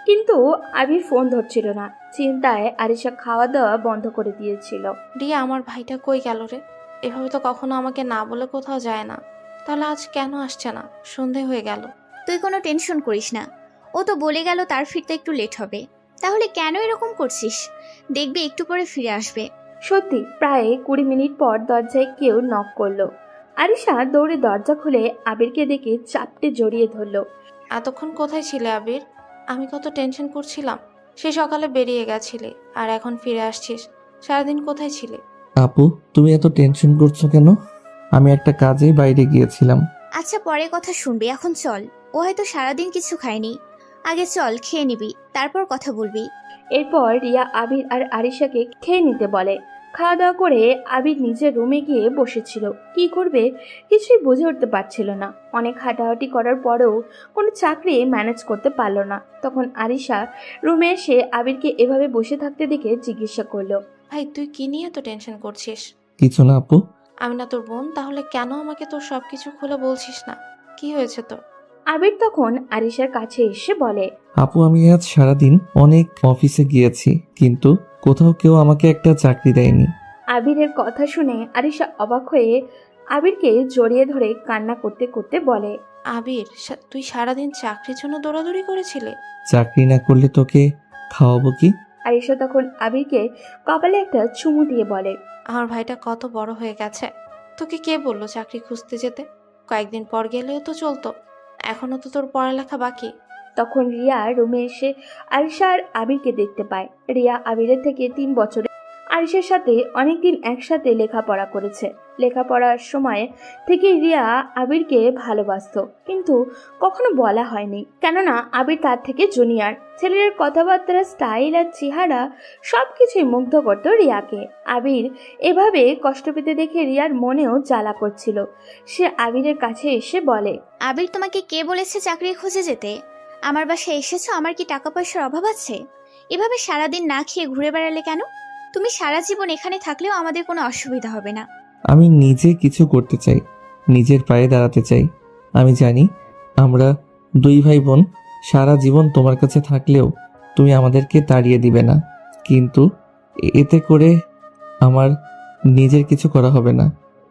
কিন্তু আবির ফোন ধরছিল না। চিন্তায় আরিশা খাওয়া দাওয়া বন্ধ করে দিয়েছিল। রিয়া, আমার ভাইটা কই গেল রে? এভাবে তো কখনো আমাকে না বলে কোথাও যায় না, তাহলে আজ কেন আসছে না? সন্ধে হয়ে গেল। তুই কোনো টেনশন করিস না, ও তো বলে গেল তার ফিরতে একটু লেট হবে। তাহলে কেন এরকম করছিস? দেখবি একটু পরে ফিরে আসবে। সত্যি প্রায় 20 মিনিট পর দরজায় কেউ নক করলো। আরিশা দৌড়ে দরজা খুলে আবিরকে দেখে চাপটে জড়িয়ে ধরলো। এতক্ষণ কোথায় ছিলে আবির? আমি কত টেনশন করছিলাম। সে সকালে বেরিয়ে গেছিলে আর এখন ফিরে আসছিস। সারাদিন কোথায় ছিলে? আপু, তুমি এত টেনশন করছো কেন? আমি একটা কাজে বাইরে গিয়েছিলাম। আচ্ছা, পরে কথা শুনবি, এখন চল। ও হয়তো সারাদিন কিছু খায়নি। আগে চল, খেয়ে নিবি, তারপর কথা বলবি। এরপর রিয়া আবির আর আরিশাকে খেয়ে নিতে বলে। খাওয়া দাওয়া করে আবির নিজের রুমে গিয়ে বসেছিল। কি করবে কিছুই বুঝে উঠতে পারছিল না। অনেক হাঁটাহাঁটি করার পরেও কোনো চাকরি ম্যানেজ করতে পারল না। তখন আরিশা রুমে এসে আবিরকে এভাবে বসে থাকতে দেখে জিজ্ঞাসা করলো, ভাই, তুই কি নিয়ে এত টেনশন করছিস? কিছু না আপু। আমি না তোর বোন? তাহলে কেন আমাকে তোর সবকিছু খুলে বলছিস না? কি হয়েছে তোর? আবির তখন আরিশার কাছে এসে বলে, আপু, আমি আজ সারাদিন অনেক অফিসে গিয়েছি, কিন্তু কোথাও কেউ আমাকে একটা চাকরি দেয়নি। আবিরের কথা শুনে আরিশা অবাক হয়ে আবিরকে জড়িয়ে ধরে কান্না করতে করতে বলে, আবির, তুই সারাদিন চাকরির জন্য দৌড়াদৌড়ি করেছিলে? চাকরি না করলে তোকে খাওয়াবো কি? আরিশা তখন আবিরকে কপালে একটা চুমু দিয়ে বলে, আমার ভাইটা কত বড় হয়ে গেছে। তোকে কে বললো চাকরি খুঁজতে যেতে? কয়েকদিন পর গেলেও তো চলতো। এখনো তো তোর পড়ালেখা বাকি। তখন রিয়া রুমে এসে আরিশা আর আবিরকে দেখতে পায়। রিয়া আবিরের থেকে 3 বছরে আরিশার সাথে অনেকদিন একসাথে লেখাপড়া করেছে। লেখাপড়ার সময় থেকে রিয়া আবিরকে ভালোবাসতো, কিন্তু কখনো বলা হয়নি, কেননা আবির তার থেকে জুনিয়র। ছেলের কথাবার্তা, স্টাইল আর চেহারা সবকিছুই মুগ্ধ করতো রিয়াকে। আবির এভাবে কষ্ট পেতে দেখে রিয়ার মনেও জ্বালা করছিল। সে আবিরের কাছে এসে বলে, আবির, তোমাকে কে বলেছে চাকরি খুঁজে যেতে? আমার বাসায় এসেছো, আমার কি টাকা পয়সার অভাব আছে? এভাবে সারাদিন না খেয়ে ঘুরে বেড়ালে কেন? তুমি সারা জীবন এখানে থাকলেও আমাদের কোনো অসুবিধা হবে না। আমি নিজে কিছু করতে চাই, নিজের পায়ে দাঁড়াতে চাই। আমি জানি আমরা 2 ভাই বোন সারা জীবন তোমার কাছে থাকলেও তুমি আমাদেরকে তাড়িয়ে দিবে না, কিন্তু এতে করে আমার নিজের কিছু করা হবে না।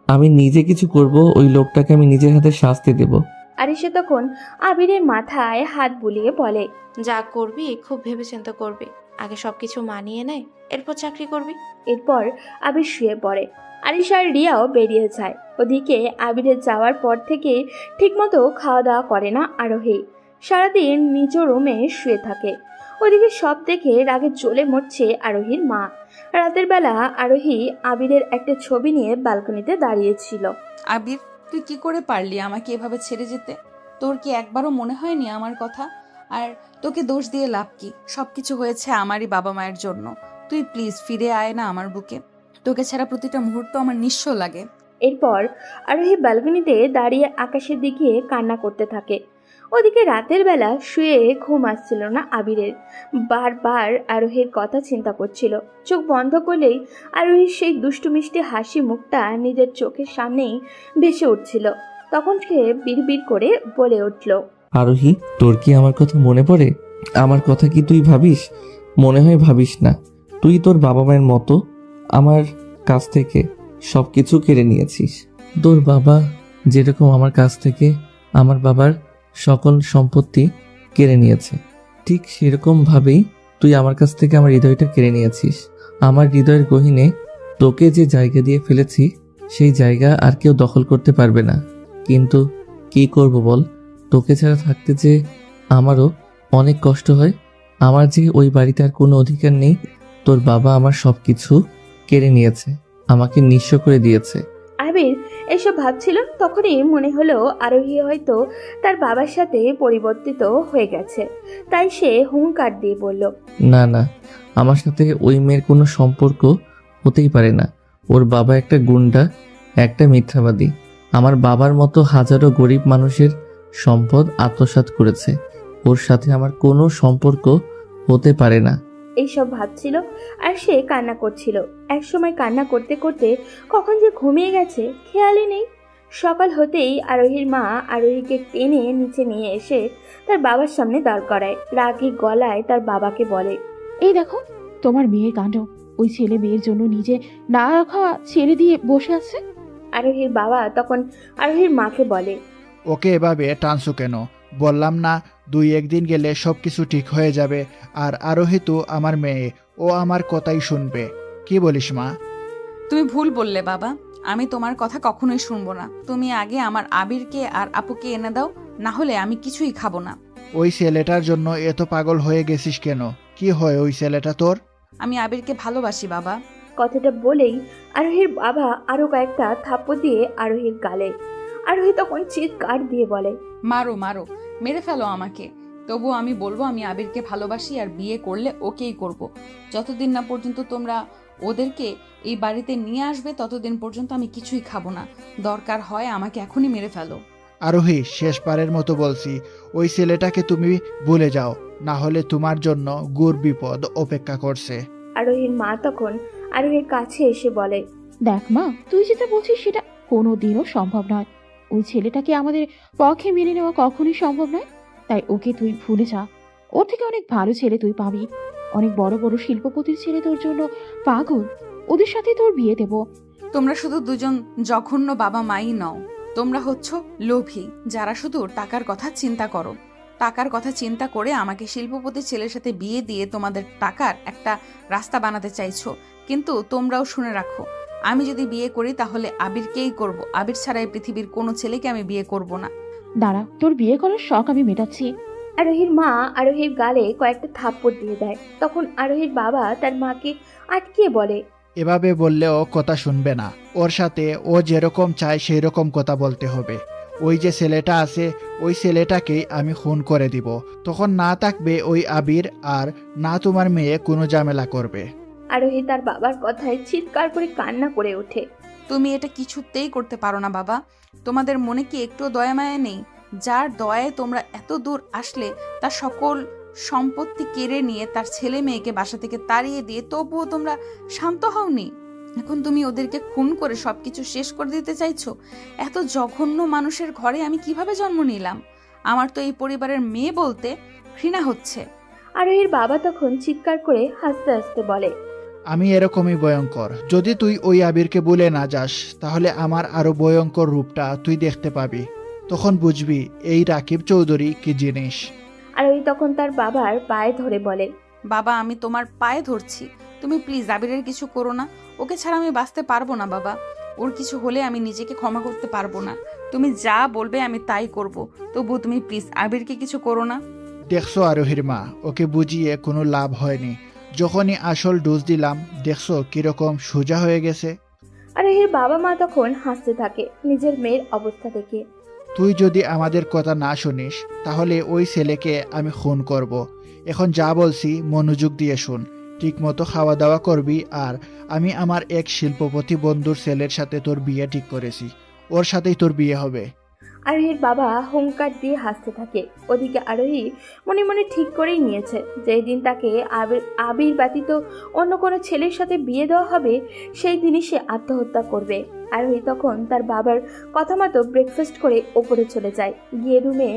আমি নিজে কিছু করব, ওই লোকটাকে আমি নিজের হাতে শাস্তি দেব। আরিশা তখন আবিরের মাথায় হাত বুলিয়ে বলে, যা করবি খুব ভেবেচিন্তে করবি। আগে সবকিছু মানিয়ে নেয়, এরপর চাকরি করবি। এরপর আবির শুয়ে পড়ে। আরিশা আর রিয়াও বেরিয়ে যায়। ওদিকে আবিরের যাওয়ার পর থেকে ঠিকমতো খাওয়া দাওয়া করে না আরোহী। সারাদিন নিজ রুমে শুয়ে থাকে। ওদিকে সব দেখে রাগে জ্বলে মরছে আরোহীর মা। রাতের বেলা আরোহী আবিরের একটা ছবি নিয়ে ব্যালকনিতে দাঁড়িয়েছিল। আবির, তুই কি করে পারলি আমাকে এভাবে ছেড়ে যেতে? তোর কি একবারও মনে হয়নি আমার কথা? আর তোকে দোষ দিয়ে লাভ কি? সবকিছু হয়েছে আমারই বাবা মায়ের জন্য। তুই প্লিজ ফিরে আয় না আমার বুকে। তোকে ছাড়া প্রতিটা মুহূর্ত আমার নিঃস্ব লাগে। এরপর আরোহী ব্যালকনিতে দাঁড়িয়ে আকাশের দিকে কান্না করতে থাকে। ওদিকে রাতের বেলা শুয়ে ঘুম আসছিল না আবিরের। বারবার আরোহীর কথা চিন্তা করছিল। চোখ বন্ধ করলেই আরোহীর সেই দুষ্টু মিষ্টি হাসি মুখটা নিজের চোখের সামনেই ভেসে উঠছিল। তখন সে বিড়বিড় করে বলে উঠল, আরোহী, তোর কি আমার কথা মনে পড়ে? আমার কথা কি তুই ভাবিস? মনে হয় ভাবিস না। তুই তোর বাবা মায়ের মতো আমার কাছ থেকে সবকিছু কেড়ে নিয়েছিস। তোর বাবা যেরকম আমার কাছ থেকে আমার বাবার সকল সম্পত্তি কেড়ে নিয়েছে, ঠিক সেরকম ভাবেই তুই আমার কাছ থেকে আমার হৃদয়টা কেড়ে নিয়েছিস। আমার হৃদয়ের গহীনে তোকে যে জায়গা দিয়ে ফেলেছি, সেই জায়গা আর কেউ দখল করতে পারবে না। কিন্তু কি করব বল, তোকে ছাড়া থাকতে যে আমারও অনেক কষ্ট হয়। আমার যে ওই বাড়িতে আর কোনো অধিকার নেই। তোর বাবা আমার সবকিছু কেড়ে নিয়েছে, আমাকে নিঃস্ব করে দিয়েছে। আবির এসব ভাবছিল। তখনই মনে হলো আরোহী হয়তো তার বাবার সাথে পরিবর্তিত হয়ে গেছে। তাই সে হুঙ্কার দিয়ে বলল, না না, আমার সাথে ওই মেয়ের কোনো সম্পর্ক হতেই পারে না। ওর বাবা একটা গুন্ডা, একটা মিথ্যাবাদী। আমার বাবার মতো হাজারো গরিব মানুষের সম্পদ আত্মসাৎ করেছে। ওর সাথে আমার কোনো সম্পর্ক হতে পারে না। এইসব ভাবছিল আর সে কান্না করছিল। একসময় কান্না করতে করতে কখন যে ঘুমিয়ে গেছে খেয়ালই নেই। সকাল হতেই আরোহীর মা আরোহীকে টেনে নিচে নিয়ে এসে তার বাবার সামনে দাঁড় করায়। রাগী গলায় তার বাবাকে বলে, এই দেখো তোমার মেয়ের কাণ্ড। ওই ছেলে মেয়ের জন্য নিজে না খাওয়া ছেড়ে দিয়ে বসে আছে। আরোহীর বাবা তখন আরোহীর মাকে বলে, ওকে এভাবে টানছো কেন? বললাম না 2-1 দিন গেলে সব কিছু ঠিক হয়ে যাবে। আর আরোহী তো আমার মেয়ে, ও আমার কথাই শুনবে। কি বলিস মা? তুমি ভুল বললে বাবা, আমি তোমার কথা কখনোই শুনবো না। তুমি আগে আমার আবিরকে আর আপুকে এনে দাও, না হলে আমি কিছুই খাবো না। ওই ছেলেটার জন্য এত পাগল হয়ে গেছিস কেন? কি হয় ওই ছেলেটা তোর? আমি আবিরকে ভালোবাসি বাবা। কথাটা বলেই আরোহীর বাবা আরো কয়েকটা থাপ্পড় দিয়ে আরোহীর গালে। আরোহী তখন চিৎকার দিয়ে বলে, মারো মারো, মেরে ফেলো আমাকে, তবুও আমি বলবো আমি আবিরকে ভালোবাসি, আর বিয়ে করলে ওকেই করব। যতদিন না পর্যন্ত তোমরা ওদেরকে এই বাড়িতে নিয়ে আসবে ততদিন পর্যন্ত আমি কিছুই খাবো না। দরকার হয় আমাকে এখনই মেরে ফেলো। আরোহী, শেষবারের মতো বলছি, ওই ছেলেটাকে তুমি ভুলে যাও, না হলে তোমার জন্য গুর বিপদ অপেক্ষা করছে। আরোহীর মা তখন আরোহীর কাছে এসে বলে, দেখ মা, তুই যেটা বলছিস সেটা কোনোদিনও সম্ভব নয়। ওই ছেলেটাকে আমাদের পক্ষে মেনে নেওয়া কখনোই সম্ভব নয়। তাই ওকে তুই ভুলে যা। ওর থেকে অনেক ভালো ছেলে তুই পাবি। অনেক বড় বড় শিল্পপতির ছেলে তোর জন্য পাগল। ওদের সাথে তোর বিয়ে দেব। তোমরা শুধু দুজন জঘন্য বাবা মাই নও, তোমরা হচ্ছ লোভী, যারা শুধু টাকার কথা চিন্তা করো। টাকার কথা চিন্তা করে আমাকে শিল্পপতির ছেলের সাথে বিয়ে দিয়ে তোমাদের টাকার একটা রাস্তা বানাতে চাইছো। কিন্তু তোমরাও শুনে রাখো, আমি যদি বিয়ে করি তাহলে আবিরকেই করব। আবির ছাড়া এই পৃথিবীর কোনো ছেলেকে আমি বিয়ে করব না। দাঁড়া, তোর বিয়ে করার শখ আমি মেটাচ্ছি। আরোহীর মা আরোহীর গালে কয়েকটা থাপ্পড় দিয়ে দেয়। তখন আরোহীর বাবা তার মাকে আটকিয়ে বলে, এভাবে বললেও কথা শুনবে না। ওর সাথে ও যেরকম চায় সেই রকম কথা বলতে হবে। ওই যে ছেলেটা আছে, ওই ছেলেটাকেই আমি খুন করে দিব। তখন না থাকবে ওই আবির, আর না তোমার মেয়ে কোনো ঝামেলা করবে। আরোহী তার বাবার কথায় চিৎকার করে কান্না করে ওঠে। তুমি এটা কিছুতেই করতে পারো না বাবা। তোমাদের মনে কি একটু দয়া মায়া নেই? যার দয়ায় তোমরা এত দূর আসলে, তার সকল সম্পত্তি কেড়ে নিয়ে তার ছেলে মেয়েকে বাসা থেকে তাড়িয়ে দিয়ে তবুও তোমরা শান্ত হওনি। এখন তুমি ওদেরকে খুন করে সবকিছু শেষ করে দিতে চাইছো। এত জঘন্য মানুষের ঘরে আমি কিভাবে জন্ম নিলাম? আমার তো এই পরিবারের মেয়ে বলতে ঘৃণা হচ্ছে। আরোহীর বাবা তখন চিৎকার করে হাসতে হাসতে বলে, আমি এরকমই ভয়ঙ্কর। যদি তুই ওই আবিরকে ভুলে না যাস, তাহলে আমার আরো ভয়ঙ্কর রূপটা তুই দেখতে পাবি। তখন বুঝবি এই রাকিব চৌধুরী কি জিনিস। আরোহী তখন তার বাবার পায়ে ধরে বলে, বাবা, আমি তোমার পায়ে ধরছি, তুমি প্লিজ আবিরের কিছু করো না। ওকে ছাড়া আমি বাঁচতে পারবো না বাবা। ওর কিছু হলে আমি নিজেকে ক্ষমা করতে পারবো না। তুমি যা বলবে আমি তাই করব, তবু তুমি প্লিজ আবিরকে কিছু করো না। দেখছো আরোহীর মা, ওকে বুঝিয়ে কোনো লাভ হয়নি। যখনই আসল ডোজ দিলাম, দেখছো কিরকম সোজা হয়ে গেছে। আরোহীর বাবা মা তখন হাসতে থাকে নিজের মেয়ের অবস্থা দেখে। তুই যদি আমাদের কথা না শুনিস, তাহলে ওই ছেলেকে আমি খুন করব। এখন যা বলছি মনোযোগ দিয়ে শুন। ঠিক মতো খাওয়া দাওয়া করবি। আর আমি আমার এক শিল্পপতি বন্ধুর ছেলের সাথে তোর বিয়ে ঠিক করেছি। ওর সাথেই তোর বিয়ে হবে। আরোহীর বাবা হুঙ্কার দিয়ে হাসতে থাকে। ওদিকে আরোহী মনে মনে ঠিক করেই নিয়েছে, যেই দিন তাকে আবির ব্যতীত অন্য কোনো ছেলের সাথে বিয়ে দেওয়া হবে, সেই দিনই সে আত্মহত্যা করবে। আরোহী তখন তার বাবার কথা মতো ব্রেকফাস্ট করে ওপরে চলে যায়। গিয়ে রুমে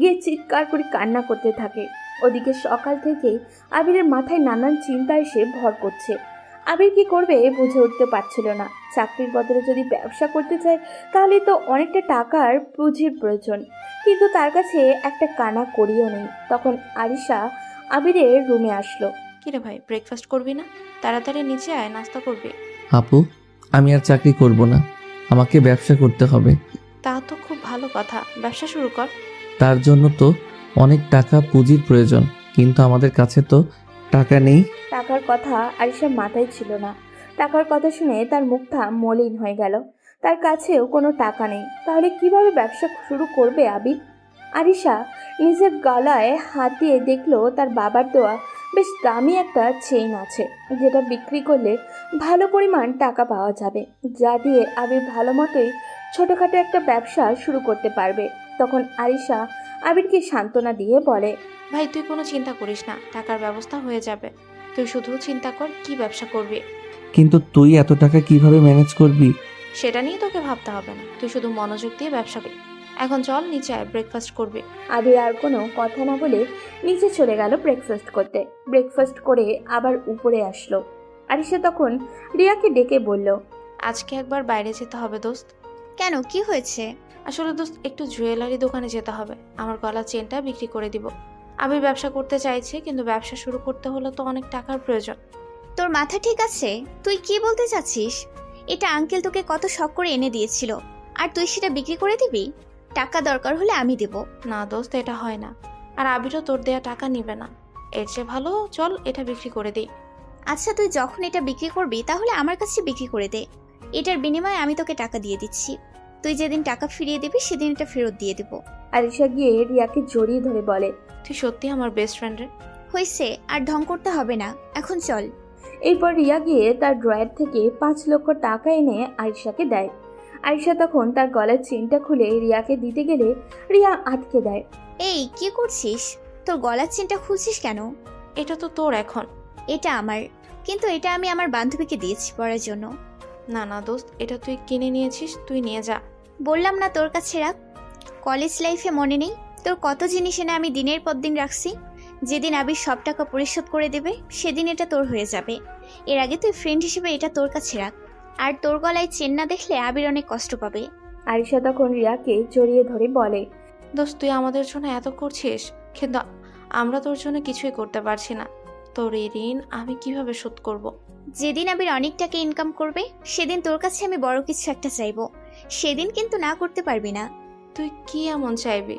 গিয়ে চিৎকার করে কান্না করতে থাকে। ওদিকে সকাল থেকেই আবিরের মাথায় নানান চিন্তা এসে ভর করছে। আবির কি করবে বুঝে উঠতে পারছিল না। চাকরির বদলে যদি ব্যবসা করতে চায়, তাহলে তো অনেকটা টাকার পুঁজির প্রয়োজন, কিন্তু তার কাছে একটা কানা করিও নেই। তখন আরিশা আবিরের রুমে আসলো। কিরে ভাই, ব্রেকফাস্ট করবি না? তাড়াতাড়ি নিচে আয়, নাস্তা করবি। আপু, আমি আর চাকরি করব না, আমাকে ব্যবসা করতে হবে। তা তো খুব ভালো কথা, ব্যবসা শুরু কর। তার জন্য তো অনেক টাকা পুঁজির প্রয়োজন, কিন্তু আমাদের কাছে তো টাকা নেই। টাকার কথা আরিশার মাথায় ছিল না। টাকার কথা শুনে তার মুখটা মলিন হয়ে গেল। তার কাছেও কোনো টাকা নেই, তাহলে কিভাবে ব্যবসা শুরু করবে আবির? আরিশা নিজের গলায় হাত দিয়ে দেখলো তার বাবার দেওয়া বেশ দামি একটা চেইন আছে, যেটা বিক্রি করলে ভালো পরিমাণ টাকা পাওয়া যাবে, যা দিয়ে আবির ভালো মতোই ছোটোখাটো একটা ব্যবসা শুরু করতে পারবে। তখন আরিশা আবিরকে সান্ত্বনা দিয়ে বলে, ভাই তুই কোনো চিন্তা করিস না, টাকার ব্যবস্থা হয়ে যাবে। তুই শুধু চিন্তা কর কি ব্যবসা করবি। কিন্তু তুই এত টাকা কিভাবে ম্যানেজ করবি? সেটা নিয়ে তোকে ভাবতে হবে না, তুই শুধু মনোযোগ দিয়ে ব্যবসা কর। এখন চল নিচে আয়, ব্রেকফাস্ট করবি। আবির আর কোনো কথা না বলে নিচে চলে গেল ব্রেকফাস্ট করতে। ব্রেকফাস্ট করে আবার উপরে আসলো। আরিশা তখন রিয়াকে ডেকে বলল, আজকে একবার বাইরে যেতে হবে দোস্ত। কেন, কি হয়েছে? আসলে দোস্ত একটু জুয়েলারি দোকানে যেতে হবে, আমার গলার চেনটা বিক্রি করে দিব। আমি ব্যবসা করতে চাইছি, কিন্তু ব্যবসা শুরু করতে হলে তো অনেক টাকার প্রয়োজন। তোর মাথা ঠিক আছে? তুই কি বলতে চাচ্ছিস? এটা আঙ্কেল তোকে কত শখ করে এনে দিয়েছিল, আর তুই সেটা বিক্রি করে দিবি? টাকা দরকার হলে আমি দেব। না দোস্ত, এটা হয় না। আর আবিরও তোর দেয়া টাকা নিবে না। এর চেয়ে ভালো চল এটা বিক্রি করে দিই। আচ্ছা, তুই যখন এটা বিক্রি করবি তাহলে আমার কাছে বিক্রি করে দে। এটার বিনিময়ে আমি তোকে টাকা দিয়ে দিচ্ছি। তুই যেদিন টাকা ফিরিয়ে দিবি সেদিন এটা ফেরত দিয়ে দেব। আরিশা গিয়ে রিয়াকে জড়িয়ে ধরে বলে, তুই সত্যি আমার বেস্ট ফ্রেন্ড রে। হয়েছে, আর ঢং করতে হবে না, এখন চল। এরপর রিয়া গিয়ে তার ড্রয়ার থেকে 5 লক্ষ টাকা এনে আরিশাকে দেয়। আরিশা তখন তার গলার চেনটা খুলে রিয়াকে দিতে গেলে রিয়া আটকে দেয়। এই, কি করছিস? তোর গলার চেনটা খুলছিস কেন? এটা তো তোর এখন। এটা আমার, কিন্তু এটা আমি আমার বান্ধবীকে দিয়েছি পরার জন্য। না না দোস্ত, এটা তুই কিনে নিয়েছিস, তুই নিয়ে যা। বললাম না তোর কাছে রাখ। কলেজ লাইফে মনে নেই তোর কত জিনিস এনে আমি দিনের পর দিন রাখছি? যেদিন আবির সব টাকা পরিশোধ করে দেবে সেদিন এটা তোর হয়ে যাবে। এর আগে তুই ফ্রেন্ড হিসেবে এটা তোর কাছে রাখ। আর তোর গলায় চেন না দেখলে আবির অনেক কষ্ট পাবে। আরিশা তখন রিয়াকে জড়িয়ে ধরে বলে, দোস্ত তুই আমাদের জন্য এত করছিস, কিন্তু আমরা তোর জন্য কিছুই করতে পারছি না। তোর এই ঋণ আমি কিভাবে শোধ করব? যেদিন আবির অনেক টাকা ইনকাম করবে সেদিন তোর কাছে আমি বড় কিছু একটা চাইবো, সেদিন কিন্তু না করতে পারবি না। তুই কি এমন চাইবি?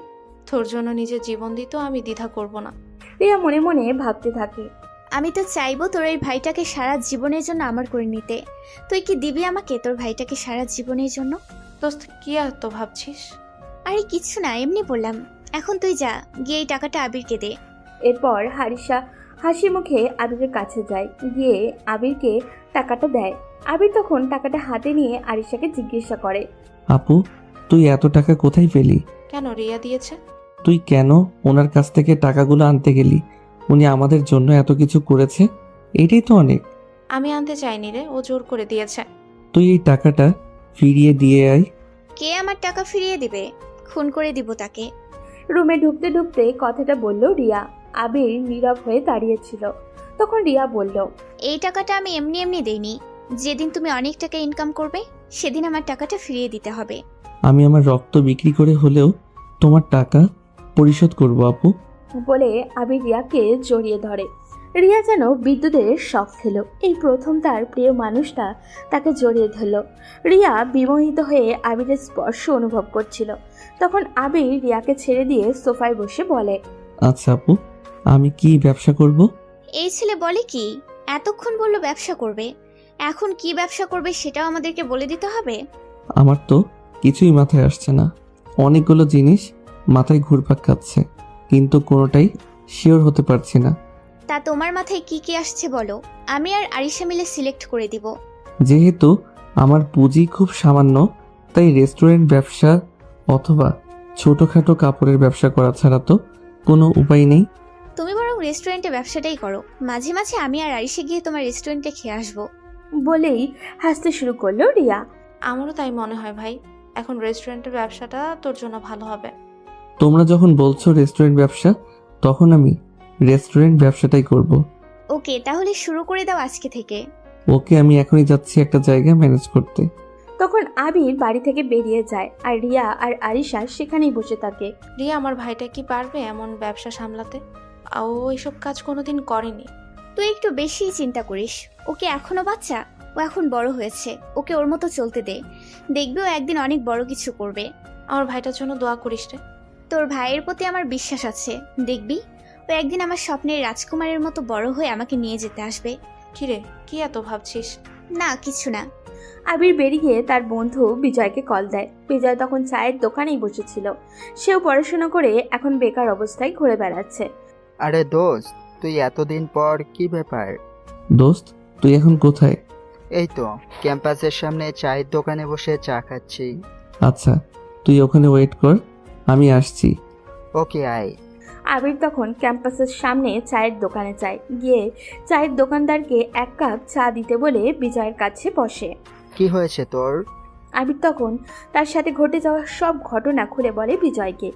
তোর জন্য নিজের জীবন দিতেও আমি দ্বিধা করব না। রিয়া মনে মনে ভাবতে থাকে, আমি তো চাইবো তোর এই ভাইটাকে সারা জীবনের জন্য আমার করে নিতে। তুই কি দিবি আমাকে তোর ভাইটাকে সারা জীবনের জন্য? দোস্ত কি এত ভাবছিস? আরে কিছু না, এমনি বললাম। এখন তুই যা, গিয়ে এই টাকাটা আবিরকে দে। এরপর আরিশা হাসি মুখে আবিরের কাছে যায়, গিয়ে আবিরকে টাকাটা দেয়। আবির তখন টাকাটা হাতে নিয়ে আরিশাকে জিজ্ঞাসা করে, আপু, তুই এত টাকা কোথায় পেলি? কেন, রিয়া দিয়েছে। তুই কেন ওনার কাছ থেকে টাকাগুলো আনতে গেলি? উনি আমাদের জন্য এত কিছু করেছে, এটাই তো অনেক। আমি আনতে চাইনি রে, ও জোর করে দিয়েছে। তুই এই টাকাটা ফিরিয়ে দিয়ে আয়। কে আমার টাকা ফিরিয়ে দিবে? খুন করে দিব তাকে। রুমে ঢুকতে ঢুকতে কথাটা বলল রিয়া। আবির নীরব হয়ে দাঁড়িয়েছিল। তখন রিয়া বলল, এই টাকাটা আমি এমনি এমনি দেইনি। যেদিন তুমি অনেক টাকা ইনকাম করবে সেদিন আমার টাকাটা ফিরিয়ে দিতে হবে। আমি আমার রক্ত বিক্রি করে হলেও তোমার টাকা পরিশোধ করব আপু। বলে আবির রিয়াকে জড়িয়ে ধরে। রিয়া যেন বিদ্যুতের শক খেল। এই প্রথম তার প্রিয় মানুষটা তাকে জড়িয়ে ধরল। রিয়া বিমোহিত হয়ে আবিরের স্পর্শ অনুভব করছিল। তখন আবির রিয়াকে ছেড়ে দিয়ে সোফায় বসে বলে, আচ্ছা আপু, আমি কি ব্যবসা করব? এই ছেলে বলে কি? এতক্ষণ বললো ব্যবসা করবে, এখন কি ব্যবসা করবে সেটাও আমাদেরকে বলে দিতে হবে? আমার তো কিছুই মাথায় আসছে না। অনেকগুলো জিনিস মাথায় ঘুরপাক খাচ্ছে, কিন্তু কোনোটাই শিওর হতে পারছি না। তা তোমার মাথায় কি কি আসছে বলো, আমি আর আরিশা মিলে সিলেক্ট করে দিব। যেহেতু আমার পুঁজি খুব সামান্য, তাই রেস্টুরেন্ট ব্যবসা অথবা ছোটখাটো কাপড়ের ব্যবসা করা ছাড়া তো কোনো উপায় নেই। তুমি বরং রেস্টুরেন্টে ব্যবসাটাই করো, মাঝে মাঝে আমি আর আরিশা গিয়ে তোমার রেস্টুরেন্টে খেয়ে আসবো। বলেই হাসতে শুরু করলো রিয়া। আমারও তাই মনে হয় ভাই, এখন রেস্টুরেন্টের ব্যবসাটা তোর জন্য ভালো হবে। তোমরা যখন বলছো রেস্টুরেন্ট ব্যবসা, তখন আমি রেস্টুরেন্ট ব্যবসাটাই করব। ওকে, তাহলে শুরু করে দাও আজকে থেকে। ওকে, আমি এখনই যাচ্ছি একটা জায়গা ম্যানেজ করতে। তখন আবির বাড়ি থেকে বেরিয়ে যায়, আর রিয়া আর আরিশা সেখানেই বসে থাকে। রিয়া, আমার ভাইটা কি পারবে এমন ব্যবসা সামলাতে? ও এইসব কাজ কোনোদিন করেনি। তুই একটু বেশি চিন্তা করিস। ওকে এখনো বাচ্চা, ও এখন বড় হয়েছে, ওকে ওর মতো চলতে দে। দেখবি ও একদিন অনেক বড় কিছু করবে। আমার ভাইটার জন্য দোয়া করিস রে। তোর ভাইয়ের প্রতি আমার বিশ্বাস আছে, দেখবি ও একদিন আমার স্বপ্নের রাজকুমারের মতো বড় হয়ে আমাকে নিয়ে যেতে আসবে। কিরে, কি এত ভাবছিস? না, কিছু না। আবির বেরিয়ে তার বন্ধু বিজয়কে কল দেয়। বিজয় তখন চায়ের দোকানেই বসেছিল। সেও পড়াশোনা করে এখন বেকার অবস্থায় ঘুরে বেড়াচ্ছে। আরে দোস্ত, তুই এতদিন পর, কি ব্যাপার? দোস্ত, তুই এখন কোথায়? এই তো ক্যাম্পাসের সামনে চায়ের দোকানে বসে চা খাচ্ছি। আচ্ছা, তুই ওখানে ওয়েট কর, আমি আসছি। ওকে, আয়। আবির তখন ক্যাম্পাসের সামনে চায়ের দোকানে যায়। গিয়ে চায়ের দোকানদারকে 1 কাপ চা দিতে বলে বিজয়ের কাছে বসে। কি হয়েছে তোর? আবির তখন তার সাথে ঘটে যাওয়া সব ঘটনা খুলে বলে বিজয়কে।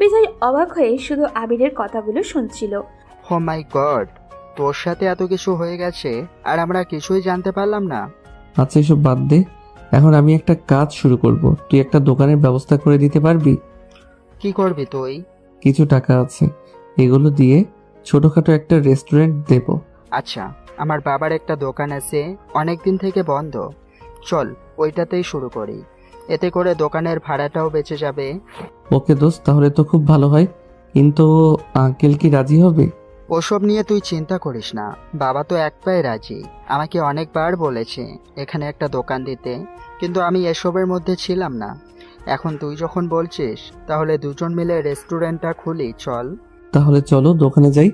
বিজয় অবাক হয়ে শুধু আবিরের কথাগুলো শুনছিল। ও মাই গড, তোর সাথে এত কিছু হয়ে গেছে আর আমরা কিছুই জানতে পারলাম না। আচ্ছা এসব বাদ দে, এখন আমি একটা কাজ শুরু করব। তুই একটা দোকানের ব্যবস্থা করে দিতে পারবি? কি করবি তুই? কিছু টাকা আছে, এগুলো দিয়ে ছোটখাটো একটা রেস্টুরেন্ট দেব। আচ্ছা, আমার বাবার একটা দোকান আছে, অনেক দিন থেকে বন্ধ। চল ওইটাতেই শুরু করি, এতে করে দোকানের ভাড়াটাও বেঁচে যাবে। ওকে দোস্ত, তাহলে তো খুব ভালো হয়, কিন্তু আঙ্কেল কি রাজি হবে? ওসব নিয়ে তুই চিন্তা করিস না, বাবা তো এক পায়ে রাজি। আমাকে অনেকবার বলেছে এখানে একটা দোকান দিতে, কিন্তু আমি এসবের মধ্যে ছিলাম না। এখন তুই যখন বলছিস, তাহলে দুজন মিলে রেস্টুরেন্টটা খুলি, চল। তাহলে চলো দোকানে যাই।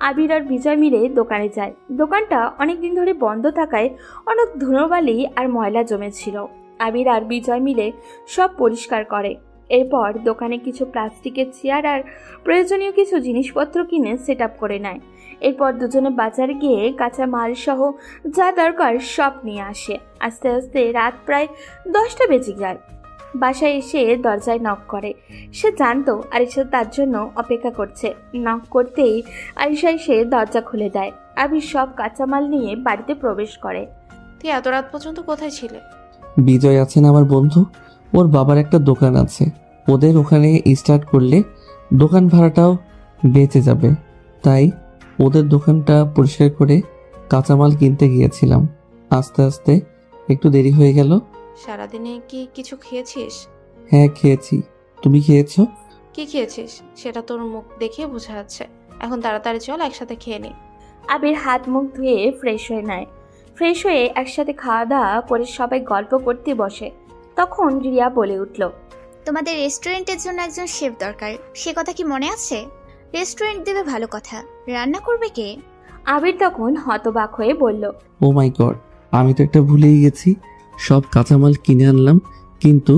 আবির আর বিজয় মিলে দোকানে যায়। দোকানটা অনেকদিন ধরে বন্ধ থাকায় অনেক ধুলোবালি আর ময়লা জমেছিল। আবির আর বিজয় মিলে সব পরিষ্কার করে। এরপর দোকানে কিছু প্লাস্টিকের চেয়ার আর প্রয়োজনীয় কিছু জিনিসপত্র কিনে সেট আপ করে নেয়। এরপর দুজনে বাজারে গিয়ে কাঁচা মাল সহ যা দরকার সব নিয়ে আসে। আস্তে আস্তে রাত প্রায় 10টা বেজে যায়। বাসায় এসে দরজায় নক করে। সে জানতো আরিশা তার জন্য অপেক্ষা করছে। নক করতেই আরিশা এসে দরজা খুলে দেয়। আবির সব কাঁচামাল নিয়ে বাড়িতে প্রবেশ করে। তুই এত রাত পর্যন্ত কোথায় ছিলে? বিজয় আছেন আমার বন্ধু, ওর বাবার একটা দোকান আছে, ওদের ওখানে স্টার্ট করলে দোকান ভাড়াটাও বেঁচে যাবে। তাই ওদের দোকানটা পরিষ্কার করে কাঁচামাল কিনতে গিয়েছিলাম। আস্তে আস্তে একটু দেরি হয়ে গেল। সারাদিনে কি কিছু খেয়েছিস? হ্যাঁ খেয়েছি, তুমি খেয়েছো? কি খেয়েছিস সেটা তোর মুখ দেখে বোঝা যাচ্ছে। এখন তাড়াতাড়ি চল, একসাথে খেয়ে নি। আবির হাত মুখ ধুয়ে ফ্রেশ হয়ে নেয়। ফ্রেশ হয়ে একসাথে খাওয়া দাওয়া করে সবাই গল্প করতে বসে। তখন রিয়া বলে উঠল, তোমাদের রেস্টুরেন্টের জন্য একজন শেফ দরকার, সে কথা কি মনে আছে? রেস্টুরেন্ট দেবে ভালো কথা, রান্না করবে কে? আবির তখন হতবাক হয়ে বলল, ও মাই গড, আমি তো একটা ভুলেই গেছি। সব কাঁচামাল কিনে আনলাম, কিন্তু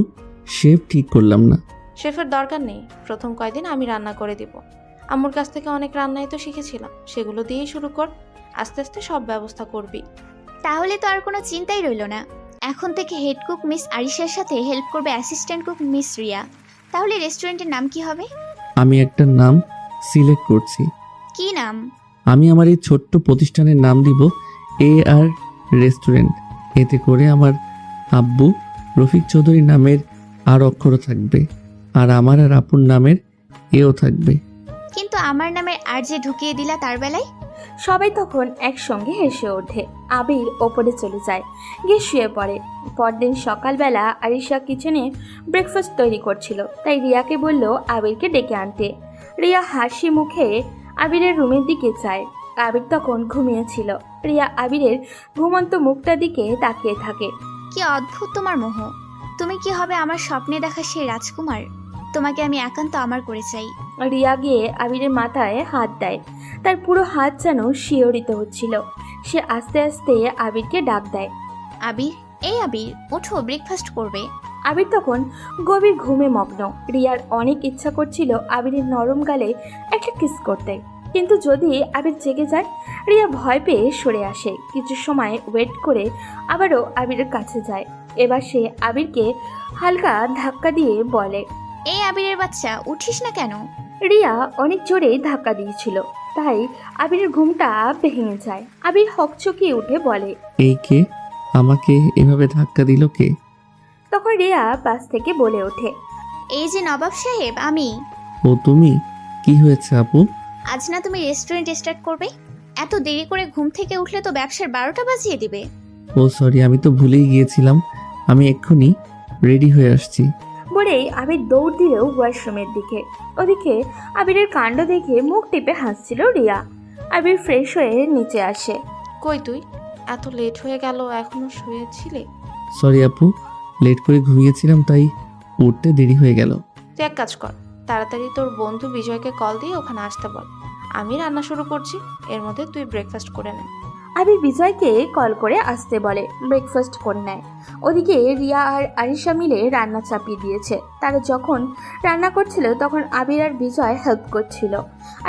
শেফ ঠিক করলাম না। শেফের দরকার নেই, প্রথম কয়দিন আমি রান্না করে দিব। আম্মুর কাছ থেকে অনেক রান্নাই তো শিখেছিলাম, সেগুলো দিয়েই শুরু কর। আস্তে আস্তে সব ব্যবস্থা করবি। তাহলে তো আর কোনো চিন্তাই রইল না। এখন থেকে হেড কুক মিস আরিশার সাথে হেল্প করবে অ্যাসিস্ট্যান্ট কুক মিস রিয়া। তাহলে রেস্টুরেন্টের নাম কি হবে? আমি একটা নাম সিলেক্ট করছি। কি নাম? আমি আমার এই ছোট্ট প্রতিষ্ঠানের নাম দিব AR রেস্টুরেন্ট। এতে করে আমার আব্বু রফিক চৌধুরী নামের আর অক্ষর থাকবে, আর আমার আর আপুর নামের এও থাকবে। কিন্তু আমার নামের আর যে ঢুকিয়ে দিলা তার বেলায়? সবাই তখন একসঙ্গে হেসে ওঠে। আবির ওপরে চলে যায়, গিয়ে শুয়ে পড়ে। পরদিন সকালবেলা আরিশা কিচেনে ব্রেকফাস্ট তৈরি করছিল, তাই রিয়াকে বলল আবিরকে ডেকে আনতে। রিয়া হাসি মুখে আবিরের রুমের দিকে যায়। আবির তখন ঘুমিয়েছিল। রিয়া আবিরের ঘুমন্ত মুখটার দিকে তাকিয়ে থাকে। কি অদ্ভুত তোমার মোহ! তুমি কি হবে আমার স্বপ্নে দেখা সেই রাজকুমার? তোমাকে আমি একান্ত আমার করে চাই। রিয়া গিয়ে আবিরের মাথায় হাত দেয়। তার পুরো হাত যেন শিহরিত হচ্ছিল। সে আস্তে আস্তে আবিরকে ডাক দেয়, আবির, এই আবির, ওঠো, ব্রেকফাস্ট করবে। আবির তখন গভীর ঘুমে মগ্ন। রিয়ার অনেক ইচ্ছা করছিল আবিরের নরম গালে একটা কিস করতে, কিন্তু যদি আবির জেগে যায়, রিয়া ভয় পেয়ে সরে আসে। কিছু সময় ওয়েট করে আবারও আবিরের কাছে যায়। এবার সে আবিরকে হালকা ধাক্কা দিয়ে বলে, এই আবিরের বাচ্চা, উঠিস না কেন? রিয়া অনেক জোরে ধাক্কা দিয়েছিল, তাই আবিরের ঘুমটা ভেঙে যায়। আবির হকচকিয়ে উঠে বলে, এই কে? আমাকে এভাবে ধাক্কা দিল কে? তখন রিয়া পাশ থেকে বলে ওঠে, এই যে নবাব সাহেব, আমি। ও তুমি? কি হয়েছে আপু? আজ না তুমি রেস্টুরেন্ট স্টার্ট করবে? এত দেরি করে ঘুম থেকে উঠলে তো ব্যবসার 12টা বাজিয়ে দিবে। ও সরি, আমি তো ভুলেই গিয়েছিলাম। আমি এক্ষুনি রেডি হয়ে আসছি। বলেই আবির দৌড় দিল ওয়াশরুমের দিকে। ওদিকে আবিরের কাণ্ড দেখে মুখ টিপে হাসছিল রিয়া। আবির ফ্রেশ হয়ে নিচে আসে। কই তুই? এত লেট হয়ে গেল, এখনো শুয়েছিলে? সরি আপু, লেট করে ঘুমিয়েছিলাম, তাই উঠতে দেরি হয়ে গেল। তুই এক কাজ কর, তাড়াতাড়ি তোর বন্ধু বিজয়কে কল দিয়ে ওখানে আসতে বল। আমি রান্না শুরু করছি, এর মধ্যে তুই ব্রেকফাস্ট করে নে। আবির বিজয়কে কল করে আসতে বলে, ব্রেকফাস্ট করে নেয়। ওদিকে রিয়া আর আরিশা মিলে রান্না চাপিয়ে দিয়েছে। তারা যখন রান্না করছিল তখন আবির আর বিজয় হেল্প করছিল।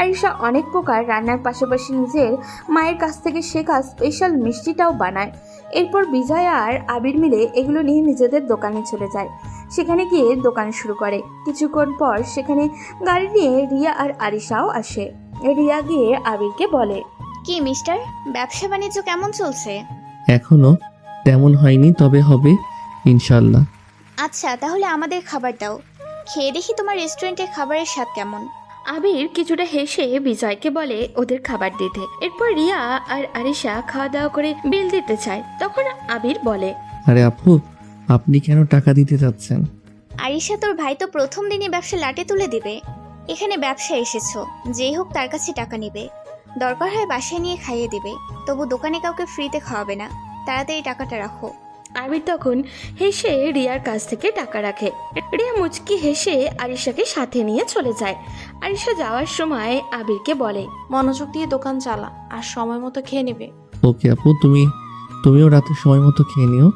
আরিশা অনেক প্রকার রান্নার পাশাপাশি নিজের মায়ের কাছ থেকে শেখা স্পেশাল মিষ্টিটাও বানায়। এরপর বিজয় আর আবির মিলে এগুলো নিয়ে নিজেদের দোকানে চলে যায়। সেখানে গিয়ে দোকান শুরু করে। কিছুক্ষণ পর সেখানে গাড়ি নিয়ে রিয়া আর আরিশাও আসে। রিয়া গিয়ে আবিরকে বলে, কি মিস্টার, ব্যবসা বাণিজ্য কেমন চলছে? এখনো তেমন হয়নি, তবে হবে ইনশাল্লাহ। আচ্ছা, তাহলে আমাদের খাবার দাও, খেয়ে দেখি তোমার রেস্টুরেন্টের খাবারের স্বাদ কেমন। আবির কিছুটা হেসে বিজয়কে বলে ওদের খাবার দিতে। এরপর রিয়া আর আরিশা খাওয়া দাওয়া করে বিল দিতে চায়। তখন আবির বলে, আরে আপু, আপনি কেন টাকা দিতে যাচ্ছেন? আরিশা, তোর ভাই তো প্রথম দিনই ব্যবসা লাটে তুলে দিবে। এখানে ব্যবসা এসেছো, যেই হোক তার কাছে টাকা নিবে, দরকার হয় বাসায় নিয়ে খাইয়ে দিবে, তবু দোকানে কাউকে ফ্রিতে খাওয়াবে না। তাড়াতাড়ি টাকাটা রাখো। আবির তখন হেসে রিয়ার কাছ থেকে টাকা রাখে। রিয়া মুচকি হেসে আরিশাকে সাথে নিয়ে চলে যায়। আরিশা যাওয়ার সময় আবিরকে বলে, মনোযোগ দিয়ে দোকান চালা আর সময় মতো খেয়ে নেবে। ওকে আপু, তুমিও রাতে সময় মতো খেয়ে নিও,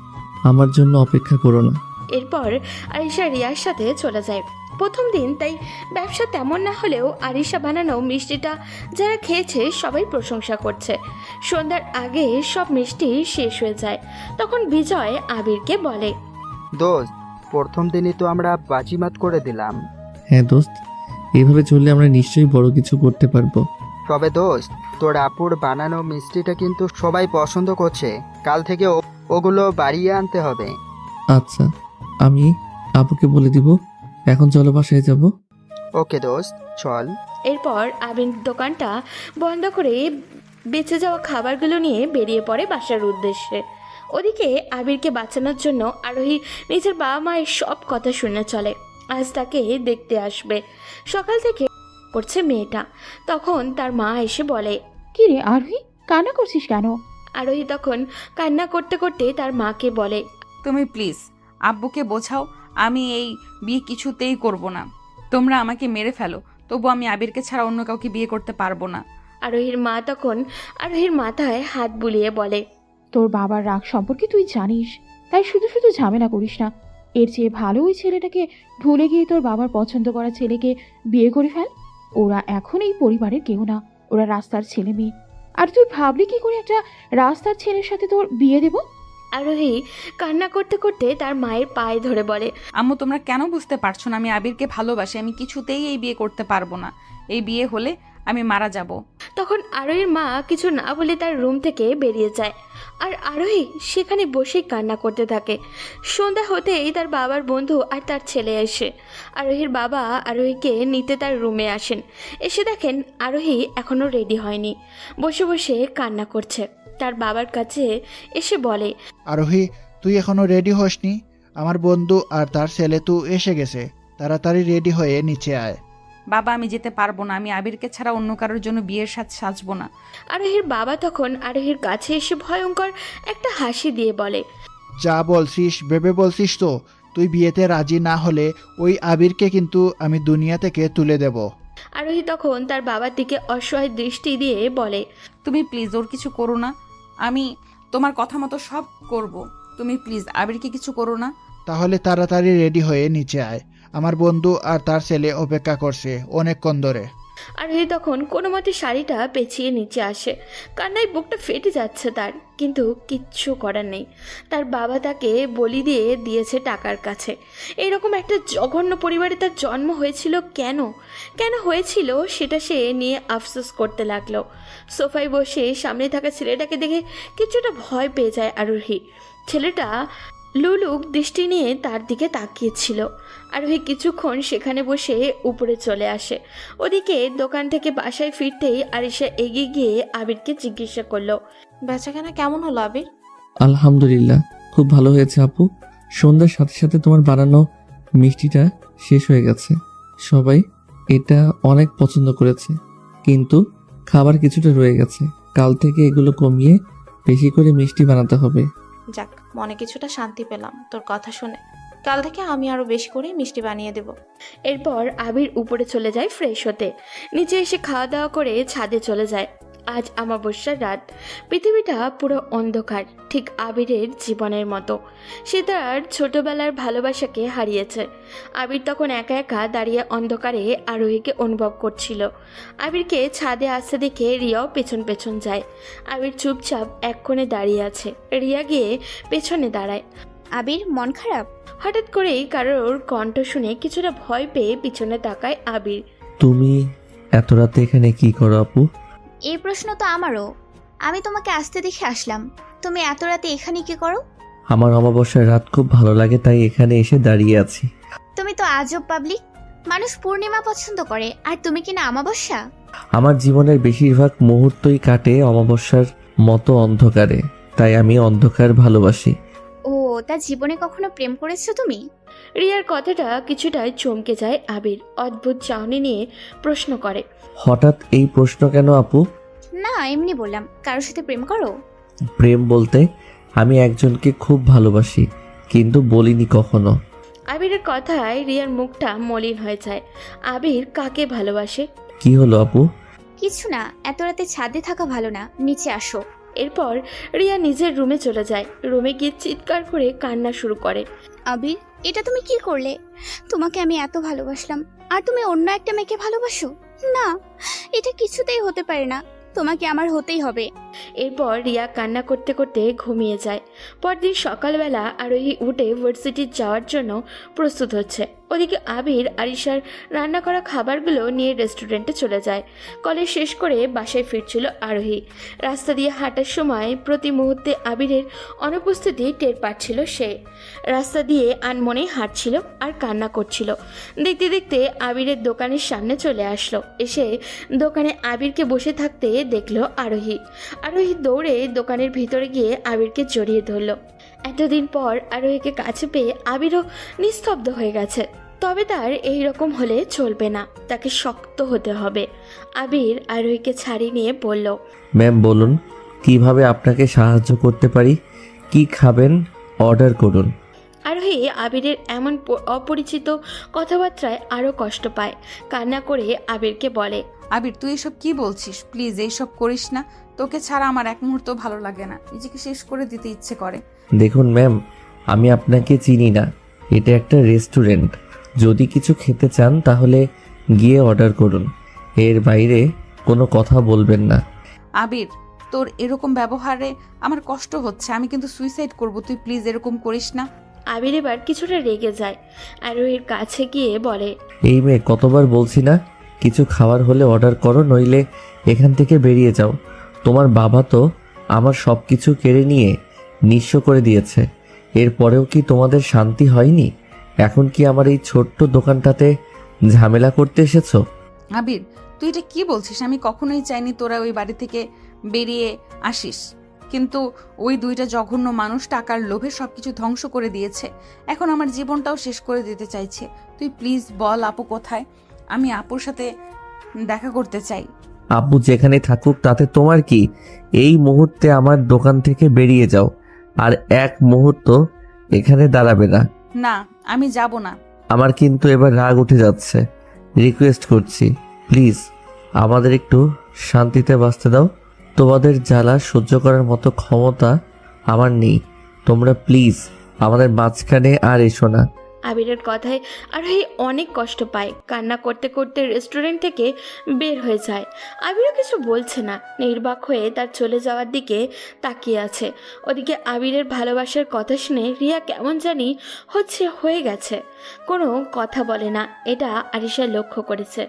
আমার জন্য অপেক্ষা করো না। এরপর আরিশা রিয়ার সাথে চলে যায়। প্রথম দিন তাই ব্যবসা তেমন না হলেও আরিশা বানানো মিষ্টিটা যারা খেয়েছে সবাই প্রশংসা করছে। সন্ধ্যার আগে সব মিষ্টি শেষ হয়ে যায়। তখন বিজয় আবিরকে বলে, দোস্ত, প্রথম দিনই তো আমরা বাজিমাত করে দিলাম। হ্যাঁ দোস্ত, এইভাবে চললে আমরা নিশ্চয়ই বড় কিছু করতে পারবো। তবে দোস্ত, তোর আপুর বানানো মিষ্টিটা কিন্তু সবাই পছন্দ করছে। কাল থেকে ওগুলো বাড়িয়ে আনতে হবে। আচ্ছা, আমি আপুকে বলে দিব। এখন চলো বাসায় যাব। ওকে দোস্ত, চল। এরপর আবির দোকানটা বন্ধ করে বেঁচে যাওয়া খাবারগুলো নিয়ে বেরিয়ে পড়ে বাসার উদ্দেশ্যে। ওদিকে আবিরকে বাঁচানোর জন্য আরোহী নিজের বাবা মায়ের সব কথা শুনে চলে। আজ তাকে দেখতে আসবে। সকাল থেকে করছে মেয়েটা। তখন তার মা এসে বলে, কি রে আরোহী, কান্না করছিস কেন? আরোহী তখন কান্না করতে করতে তার মাকে বলে, তুমি প্লিজ আব্বুকে বোঝাও, আমি এই বিয়ে কিছুতেই করব না। তোমরা আমাকে মেরে ফেলো, তবু আমি আবিরকে ছাড়া অন্য কাউকে বিয়ে করতে পারবো না। আরোহীর মা তখন আরোহীর মাথায় হাত বুলিয়ে বলে, তোর বাবার রাগ সম্পর্কে তুই জানিস, তাই শুধু শুধু ঝামেলা করিস না। এর চেয়ে ভালো ওই ছেলেটাকে ভুলে গিয়ে তোর বাবার পছন্দ করা ছেলেকে বিয়ে করে ফেল। ওরা এখন এই পরিবারের কেউ না, ওরা রাস্তার ছেলে মেয়ে। আর তুই ভাবলি কি করে একটা রাস্তার ছেলের সাথে তোর বিয়ে দেব? আরোহী কান্না করতে করতে তার মায়ের পায়ে ধরে বলে, আম্মু, তোমরা কেন বুঝতে পারছো না? আমি আবিরকে ভালোবাসি, আমি কিছুতেই এই বিয়ে করতে পারবো না। এই বিয়ে হলে আমি মারা যাব। তখন আরোহীর মা কিছু না বলে তার রুম থেকে বেরিয়ে যায়। আর আরোহী সেখানে বসেই কান্না করতে থাকে। সন্ধ্যা হতেই তার বাবার বন্ধু আর তার ছেলে এসে আরোহীর বাবা আরোহীকে নিতে তার রুমে আসেন। এসে দেখেন আরোহী এখনো রেডি হয়নি, বসে বসে কান্না করছে। তার বাবার কাছে এসে বলে, আরোহী, তুই এখনো রেডি হসনি? আমার বন্ধু আর তার ছেলে তো এসে গেছে, তাড়াতাড়ি রেডি হয়ে নিচে আয়। বাবা, আমি যেতে পারবো না। আমি আবিরকে ছাড়া অন্য কারোর জন্য বিয়ের সাথে সাজবো না। আরোহীর বাবা তখন আরোহীর কাছে এসে ভয়ঙ্কর একটা হাসি দিয়ে বলে, যা বলছিস ভেবে বলছিস তো? তুই বিয়েতে রাজি না হলে ওই আবিরকে কিন্তু আমি দুনিয়া থেকে তুলে দেব। আরোহী তখন তার বাবার দিকে অসহায় দৃষ্টি দিয়ে বলে, তুমি প্লিজ ওর কিছু করো না। আমি তোমার কথা মতো সব করব। তুমি প্লিজ আবিরকে কিছু করো না। তাহলে তাড়াতাড়ি রেডি হয়ে নিচে আয়, আমার বন্ধু আর তার ছেলে অপেক্ষা করছে অনেকক্ষণ ধরে। আরোহী তখন কোনো মতে শাড়িটা পেঁচিয়ে নিচে আসে। কান্নায় বুকটা ফেটে যাচ্ছে তার, কিন্তু কিচ্ছু করার নেই। তার বাবা তাকে বলি দিয়ে দিয়েছে টাকার কাছে। এরকম একটা জঘন্য পরিবারে তার জন্ম হয়েছিল কেন হয়েছিল সেটা সে নিয়ে আফসোস করতে লাগলো। সোফায় বসে সামনে থাকা ছেলেটাকে দেখে কিছুটা ভয় পেয়ে যায় আরোহী। ছেলেটা লুলুক দৃষ্টি নিয়ে তার দিকে তাকিয়েছিল। আরোহী কিছুক্ষণ সেখানে বসে উপরে চলে আসে। ওদিকে দোকান থেকে বাসায় ফিরতেই আরিশা এগিয়ে গিয়ে আবিরকে জিজ্ঞাসা করলো, বেচাকেনা কেমন হলো আবির? আলহামদুলিল্লাহ, খুব ভালো হয়েছে আপু। সন্ধ্যার সাথে সাথে তোমার বানানো মিষ্টিটা শেষ হয়ে গেছে। সবাই এটা অনেক পছন্দ করেছে, কিন্তু খাবার কিছুটা রয়ে গেছে। কাল থেকে এগুলো কমিয়ে বেশি করে মিষ্টি বানাতে হবে। যাক, মনে কিছুটা শান্তি পেলাম তোর কথা শুনে। কাল থেকে আমি আরো বেশি করে মিষ্টি বানিয়ে দেব। এরপর আবির উপরে চলে যায় ফ্রেশ হতে। নিচে এসে খাওয়া দাওয়া করে ছাদে চলে যায়। আজ অমাবস্যার রাত। পৃথিবীটা পুরো অন্ধকার, ঠিক আবিরের জীবনের মতো। সে তার ছোটবেলার ভালোবাসাকে হারিয়েছে। আবির তখন একা একা দাঁড়িয়ে অন্ধকারে আরোহীকে অনুভব করছিল। আবিরকে ছাদে আসতে দেখে রিয়াও পেছন পেছন যায়। আবির চুপচাপ এক কোণে দাঁড়িয়ে আছে। রিয়া গিয়ে পেছনে দাঁড়ায়। আবির, মন খারাপ? হঠাৎ করেই কারোর কণ্ঠ শুনে কিছুটা ভয় পেয়ে পিছনে তাকায় আবির। তুমি এত রাতে এখানে কি করো আপু? এই প্রশ্ন তো আমারও। আমি তোমাকে আসতে দেখে আসলাম। তুমি এত রাতে এখানে কি করো? আমার অমাবস্যার রাত খুব ভালো লাগে, তাই এখানে এসে দাঁড়িয়ে আছি। তুমি তো আজব পাবলিক। মানুষ পূর্ণিমা পছন্দ করে, আর তুমি কিনা অমাবস্যা। আমার জীবনের বেশিরভাগ মুহূর্তই কাটে অমাবস্যার মতো অন্ধকারে, তাই আমি অন্ধকার ভালোবাসি। ও, তা জীবনে কখনো প্রেম করেছো তুমি? রিয়ার কথাটা কিছুটাই চমকে যায় আবির। অদ্ভুত চাহনি নিয়ে প্রশ্ন করে। হঠাৎ এই প্রশ্ন কেন আপু? না, এমনি বললাম, কারোর সাথে প্রেম করো? প্রেম বলতে আমি একজনকে খুব ভালোবাসি, কিন্তু বলিনি কখনো। আবিরের কথায় রিয়ার মুখটা মলিন হয়ে যায়। আবির কাকে ভালোবাসে? কি হলো আপু? কিছু না, এত রাতে ছাদে থাকা ভালো না, নিচে আসো। এরপর রিয়া নিজের রুমে চলে যায়। রুমে গিয়ে চিৎকার করে কান্না শুরু করে। আবির, এটা তুমি কি করলে? তোমাকে আমি এত ভালোবাসলাম, আর তুমি অন্য একটা মেয়েকে ভালোবাসো? না, এটা কিছুতেই হতে পারে না। তোমাকে আমার হতেই হবে। এরপর রিয়া কান্না করতে করতে ঘুমিয়ে যায়। পরদিন সকালবেলা আরোহী উঠে ভার্সিটি যাওয়ার জন্য প্রস্তুত হচ্ছে। ওদিকে আবির আরিশার রান্না করা খাবারগুলো নিয়ে রেস্টুরেন্টে চলে যায়। কলেজ শেষ করে বাসায় ফিরছিল আরোহী। রাস্তা দিয়ে হাঁটার সময় প্রতি মুহূর্তে আবিরের অনুপস্থিতি টের পাচ্ছিল সে। রাস্তা দিয়ে আনমনে হাঁটছিল আর কান্না করছিল। দেখতে দেখতে আবিরের দোকানের সামনে চলে আসলো। এসে দোকানে আবিরকে বসে থাকতে দেখলো আরোহী। আরোহী দৌড়ে দোকানের ভিতরে গিয়ে আবিরকে জড়িয়ে ধরল। এতদিন পর আরোহীকে কাছে পেয়ে আবিরও নিস্তব্ধ হয়ে গেছে। তবে তার এই রকম হলে চলবে না, তাকে শক্ত হতে হবে। আবির আরোহীকে ছাড়িয়ে নিয়ে বলল, ম্যাম বলুন, কিভাবে আপনাকে সাহায্য করতে পারি? কি খাবেন অর্ডার করুন। আরোহী আবিরের এমন অপরিচিত কথাবার্তায় আরও কষ্ট পায়। কান্না করে আবিরকে বলে, আবির, তুই এসব কি বলছিস? প্লিজ এইসব করিস না। তোকে ছাড়া আমার এক মুহূর্ত ভালো লাগে না, নিজেকে শেষ করে দিতে ইচ্ছে করে। দেখুন ম্যাম, আমি আপনাকে চিনি না, এটা একটা রেস্টুরেন্ট। যদি কিছু খেতে চান তাহলে গিয়ে অর্ডার করুন, এর বাইরে কোনো কথা বলবেন না। আবির, তোর এরকম ব্যবহারে আমার কষ্ট হচ্ছে। আমি কিন্তু সুইসাইড করব, তুই প্লিজ এরকম করিস না। আবির এবার কিছুটা রেগে যায়। আরোহীর কাছে গিয়ে বলে, এই মেয়ে, কতবার বলছি না কিছু খাবার হলে অর্ডার করো, নইলে এখান থেকে বেরিয়ে যাও। তোমার বাবা তো আমার সব কিছু কেড়ে নিয়ে নিঃস্ব করে দিয়েছে, এরপরেও কি তোমাদের শান্তি হয়নি? এখন কি আমার এই ছোট্ট দোকানটাতে ঝামেলা করতে এসেছো? আবির, তুই এটা কি বলছিস? আমি কখনোই চাইনি তোরা ওই বাড়ি থেকে বেরিয়ে আসিস, কিন্তু ওই দুইটা জঘন্য মানুষ টাকার লোভে সবকিছু ধ্বংস করে দিয়েছে। এখন আমার জীবনটাও শেষ করে দিতে চাইছে। তুই প্লিজ বল আপু কোথায়? আমি আপুর সাথে দেখা করতে চাই। আব্বু যেখানে থাকুক তাতে তোমার কি? এই মুহূর্তে আমার দোকান থেকে বেরিয়ে যাও, আর এক মুহূর্ত এখানে দাঁড়াবে না। না, আমি যাব না। আমার কিন্তু এবার রাগ উঠে যাচ্ছে। রিকোয়েস্ট করছি, প্লিজ আমাদের একটু শান্তিতে বাঁচতে দাও। তোমাদের জ্বালা সহ্য করার মতো ক্ষমতা আমার নেই। তোমরা প্লিজ আমাদের মাঝখানে আর এসো না। আবিরের কথায় আরোহী অনেক কষ্ট পায়। কান্না করতে করতে রেস্টুরেন্ট থেকে বের হয়ে যায়। আবিরও কিছু বলছে না, নির্বাক হয়ে তার চলে যাওয়ার দিকে তাকিয়ে আছে। ওদিকে আবিরের ভালোবাসার কথা শুনে রিয়া কেমন জানি হয়ে গেছে। কোনো কথা বলে না, এটা আরিশা লক্ষ্য করেছে।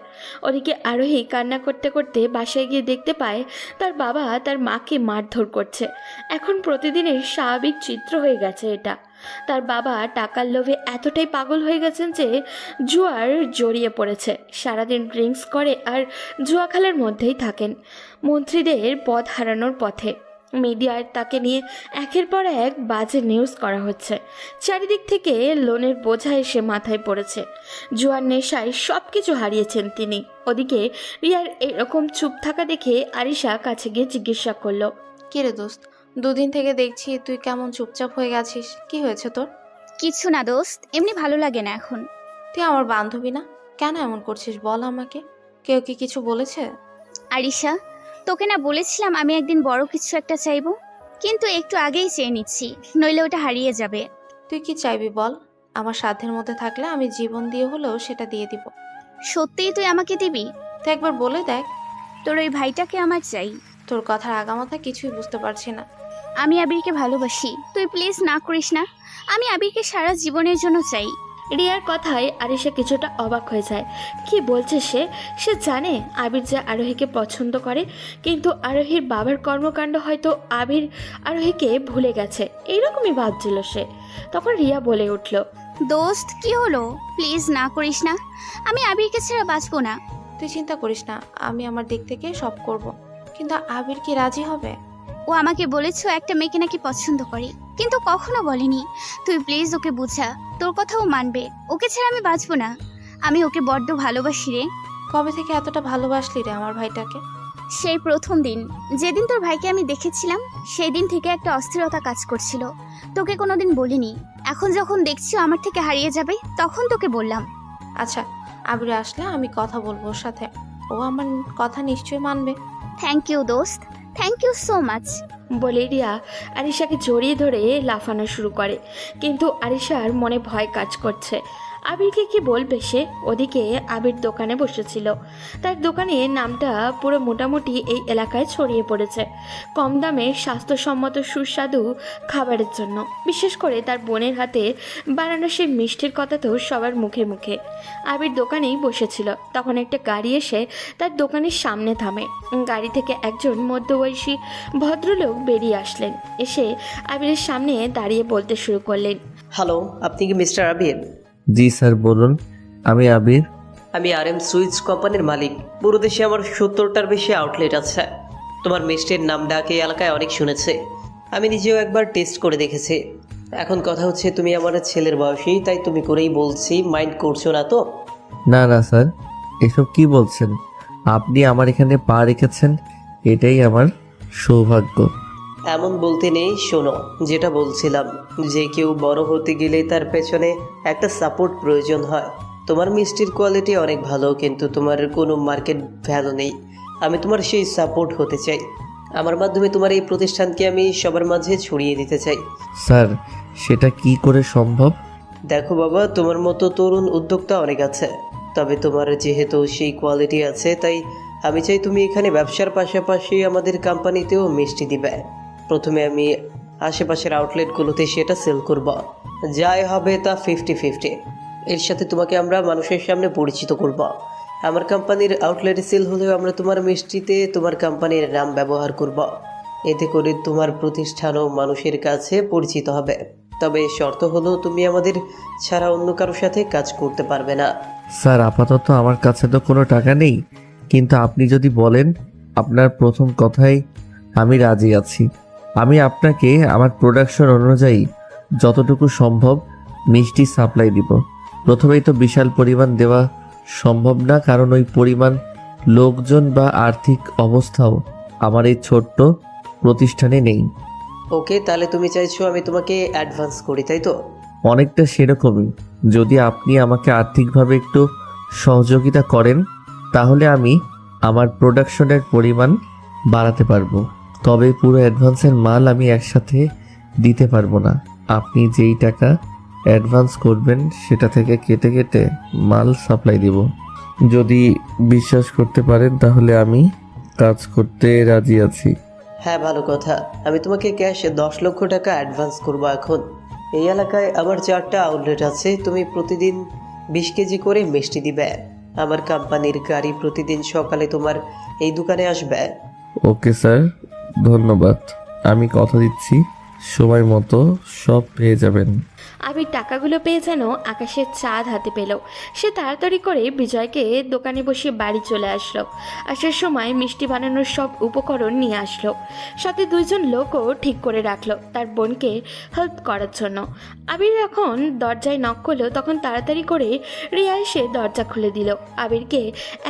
ওদিকে আরোহী কান্না করতে করতে বাসায় গিয়ে দেখতে পায় তার বাবা তার মাকে মারধর করছে। এখন প্রতিদিনের স্বাভাবিক চিত্র হয়ে গেছে এটা। তার বাবা টাকার লোভে এতটাই পাগল হয়ে গেছেন যে জুয়ার জড়িয়ে পড়েছে। সারাদিন ড্রিঙ্কস করে আর জুয়া খেলার মধ্যেই থাকেন। মন্ত্রীদের পদ হারানোর পথে। মিডিয়ায় তাকে নিয়ে একের পর এক বাজে নিউজ করা হচ্ছে। চারিদিক থেকে লোনের বোঝা এসে মাথায় পড়েছে। জুয়ার নেশায় সব কিছু হারিয়েছেন তিনি। ওদিকে রিয়ার এরকম চুপ থাকা দেখে আরিশা কাছে গিয়ে জিজ্ঞাসা করলো, কিরে দোস্ত, দুদিন থেকে দেখছি তুই কেমন চুপচাপ হয়ে গেছিস, কি হয়েছে তোর? কিছু না দোস্ত, এমনি ভালো লাগে না এখন। তুই আমার বান্ধবী না, কেন এমন করছিস বল আমাকে। কেউ কি কিছু বলেছে? আরিশা, তোকে না বলেছিলাম আমি একদিন বড় কিছু একটা চাইবো, কিন্তু একটু আগেই চেয়ে নিচ্ছি, নইলে ওটা হারিয়ে যাবে। তুই কি চাইবি বল? আমার সাধ্যের মধ্যে থাকলে আমি জীবন দিয়ে হলেও সেটা দিয়ে দিব। সত্যিই তুই আমাকে দিবি? তুই একবার বলে দেখ। তোর ওই ভাইটাকে আমার চাই। তোর কথার আগামাথা কিছুই বুঝতে পারছি না। আমি আবিরকে ভালোবাসি, তুই প্লিজ না করিস না। আমি আবিরকে সারা জীবনের জন্য চাই। রিয়ার কথায় আরিশা কিছুটা অবাক হয়ে যায়। কি বলছে সে? সে জানে আবির যে আরোহীকে পছন্দ করে, কিন্তু আরোহীর বাবার কর্মকাণ্ড হয়তো আরোহীকে ভুলে গেছে, এইরকমই ভাবছিল সে। তখন রিয়া বলে উঠল, দোস্ত কি হলো? প্লিজ না করিস না, আমি আবিরকে ছাড়া বাঁচবো না। তুই চিন্তা করিস না, আমি আমার দিক থেকে সব করব। কিন্তু আবির কি রাজি হবে? ও আমাকে বলেছো একটা মেয়েকে নাকি পছন্দ করে, কিন্তু কখনো বলেনি। তুই প্লিজ ওকে বুঝা, তোর কথাও মানবে। ওকে ছাড়া আমি বাঁচবো না, আমি ওকে বড্ড ভালোবাসি রে। কবে থেকে এতটা ভালোবাসলি রে আমার ভাইটাকে? সেই প্রথম দিন যেদিন তোর ভাইকে আমি দেখেছিলাম, সেই দিন থেকে একটা অস্থিরতা কাজ করছিল। তোকে কোনোদিন বলিনি, এখন যখন দেখছি আমার থেকে হারিয়ে যাবে তখন তোকে বললাম। আচ্ছা, আবির আসলে আমি কথা বলবো ওর সাথে, ও আমার কথা নিশ্চয়ই মানবে। থ্যাংক ইউ দোস্ত, থ্যাংক ইউ সো মাচ। বলে রিয়া আরিশাকে জড়িয়ে ধরে লাফানো শুরু করে, কিন্তু আরিশার মনে ভয় কাজ করছে। আবিরকে কি বলবে সে? ওদিকে আবির দোকানে বসেছিল। তার দোকানের নামটা পুরো মোটামুটি এই এলাকায় ছড়িয়ে পড়েছে কম দামে স্বাস্থ্যসম্মত সুস্বাদু খাবারের জন্য। বিশেষ করে তার বোনের হাতে বানানো সেই মিষ্টির কথা তো সবার মুখে মুখে। আবির দোকানেই বসেছিল, তখন একটা গাড়ি এসে তার দোকানের সামনে থামে। গাড়ি থেকে একজন মধ্যবয়সী ভদ্রলোক বেরিয়ে আসলেন। এসে আবিরের সামনে দাঁড়িয়ে বলতে শুরু করলেন, হ্যালো, আপনি কি মিস্টার আবির? জি স্যার, বলুন। আমি আবির। আমি RM সুইটস কোম্পানির মালিক। পুরো দেশে আমার 70টার বেশি আউটলেট আছে। তোমার মিষ্টির নাম ডাক এই এলাকায় অনেক শুনেছে, আমি নিজেও একবার টেস্ট করে দেখেছি। এখন কথা হচ্ছে তুমি আমার ছেলের বয়সী, তাই তুমি করেই বলছি, মাইন্ড করছো না তো? না না স্যার, এসব কি বলছেন? আপনি আমার এখানে পা রেখেছেন, এটাই আমার সৌভাগ্য। এমন বলতে নেই, শোনো যেটা বলছিলাম, যে কেউ বড় হতে গেলে তার পেছনে একটা সাপোর্ট প্রয়োজন হয়। তোমার মিষ্টির কোয়ালিটি অনেক ভালো, কিন্তু তোমার কোনো মার্কেট ভ্যালু নেই। আমি তোমার সেই সাপোর্ট হতে চাই। আমার মাধ্যমে তোমার এই প্রতিষ্ঠানকে আমি সবার মাঝে ছড়িয়ে দিতে চাই। স্যার, সেটা কি করে সম্ভব? দেখো বাবা, তোমার মতো তরুণ উদ্যোক্তা অনেক আছে, তবে তোমার যেহেতু সেই কোয়ালিটি আছে, তাই আমি চাই তুমি এখানে ব্যবসার পাশাপাশি আমাদের কোম্পানিতেও মিষ্টি দিবে। প্রথমে আমি আশেপাশের আউটলেটগুলোতে সেটা সেল করব, যাই হবে তা 50-50। এর সাথে তোমাকে আমরা মানুষের সামনে পরিচিত করব। আমার কোম্পানির আউটলেটে সেল হলেও আমরা তোমার মিষ্টিতে তোমার কোম্পানির নাম ব্যবহার করব। এতে করে তোমার প্রতিষ্ঠানও মানুষের কাছে পরিচিত হবে। তবে শর্ত হলো তুমি আমাদের ছাড়া অন্য কারোর সাথে কাজ করতে পারবে না। স্যার, আপাতত আমার কাছে তো কোনো টাকা নেই, কিন্তু আপনি যদি বলেন, আপনার প্রথম কথাই আমি রাজি আছি। আমি আপনাকে আমার প্রোডাকশন অনুযায়ী যতটুকু সম্ভব মিষ্টি সাপ্লাই দিব। প্রথমেই তো বিশাল পরিমাণ দেওয়া সম্ভব না, কারণ ওই পরিমাণ লোকজন বা আর্থিক অবস্থাও আমার এই ছোট্ট প্রতিষ্ঠানে নেই। ওকে, তাহলে তুমি চাইছো আমি তোমাকে অ্যাডভান্স করি, তাই তো? অনেকটা সেরকমই। যদি আপনি আমাকে আর্থিকভাবে একটু সহযোগিতা করেন, তাহলে আমি আমার প্রোডাকশনের পরিমাণ বাড়াতে পারবো। তবে পুরো অ্যাডভান্সের মাল আমি একসাথে দিতে পারবো না। আপনি যেই টাকা অ্যাডভান্স করবেন সেটা থেকে কেটে কেটে মাল সাপ্লাই দিব। যদি বিশ্বাস করতে পারেন তাহলে আমি কাজ করতে রাজি আছি। হ্যাঁ, ভালো কথা। আমি তোমাকে ক্যাশ 10 লক্ষ টাকা অ্যাডভান্স করবো। এখন এই এলাকায় আমার 4টা আউটলেট আছে, তুমি প্রতিদিন 20 কেজি করে মিষ্টি দিবে। আমার কোম্পানির গাড়ি প্রতিদিন সকালে তোমার এই দোকানে আসবে। ওকে স্যার, ধন্যবাদ। আমি কথা দিচ্ছি সময় মতো সব পেয়ে যাবেন। আবির টাকাগুলো পেয়ে যেন আকাশের চাঁদ হাতে পেল। সে তাড়াতাড়ি করে বিজয়কে দোকানে বসে বাড়ি চলে আসলো। আসার সময় মিষ্টি বানানোর সব উপকরণ নিয়ে আসলো, সাথে 2জন লোকও ঠিক করে রাখলো তার বোনকে হেল্প করার জন্য। আবির এখন দরজায় নক করলো, তখন তাড়াতাড়ি করে রিয়া এসে দরজা খুলে দিল। আবিরকে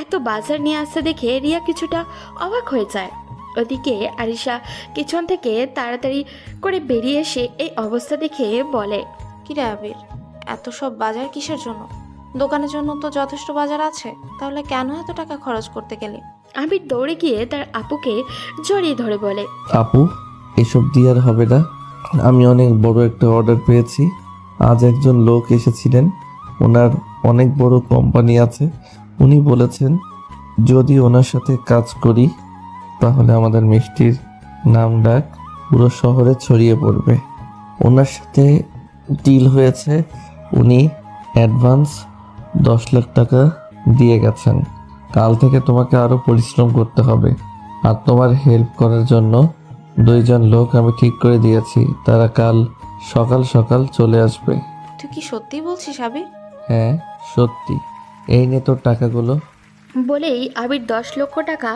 এত বাজার নিয়ে আসতে দেখে রিয়া কিছুটা অবাক হয়ে যায়। ওদিকে আরিশা কিচেন থেকে তাড়াতাড়ি করে বেরিয়ে এসে এই অবস্থা দেখে বলে, কিরে আবির, এত সব বাজার কিসের জন্য? দোকানের জন্য তো যথেষ্ট বাজার আছে, তাহলে কেন এত টাকা খরচ করতে গেলি? আবির দৌড়ে গিয়ে তার আপুকে জড়িয়ে ধরে বলে, আপু, এসব দিয়ে আর হবে না। আমি অনেক বড় একটা অর্ডার পেয়েছি। আজ একজন লোক এসেছিলেন, ওনার অনেক বড় কোম্পানি আছে। উনি বলেছেন যদি ওনার সাথে কাজ করি তাহলে আমাদের মিষ্টির নাম ডাক পুরো শহরে ছড়িয়ে পড়বে। ওনার সাথে ডিল হয়েছে, উনি অ্যাডভান্স 10 লাখ টাকা দিয়ে গেছেন। কাল থেকে তোমাকে আরও পরিশ্রম করতে হবে। আর তোমার হেল্প করার জন্য 2 জন লোক আমি ঠিক করে দিয়েছি, তারা কাল সকাল সকাল চলে আসবে। তুই কি সত্যি বলছিস আবির? হ্যাঁ সত্যি, এই নে তোর টাকাগুলো। বলেই আবির 10 লক্ষ টাকা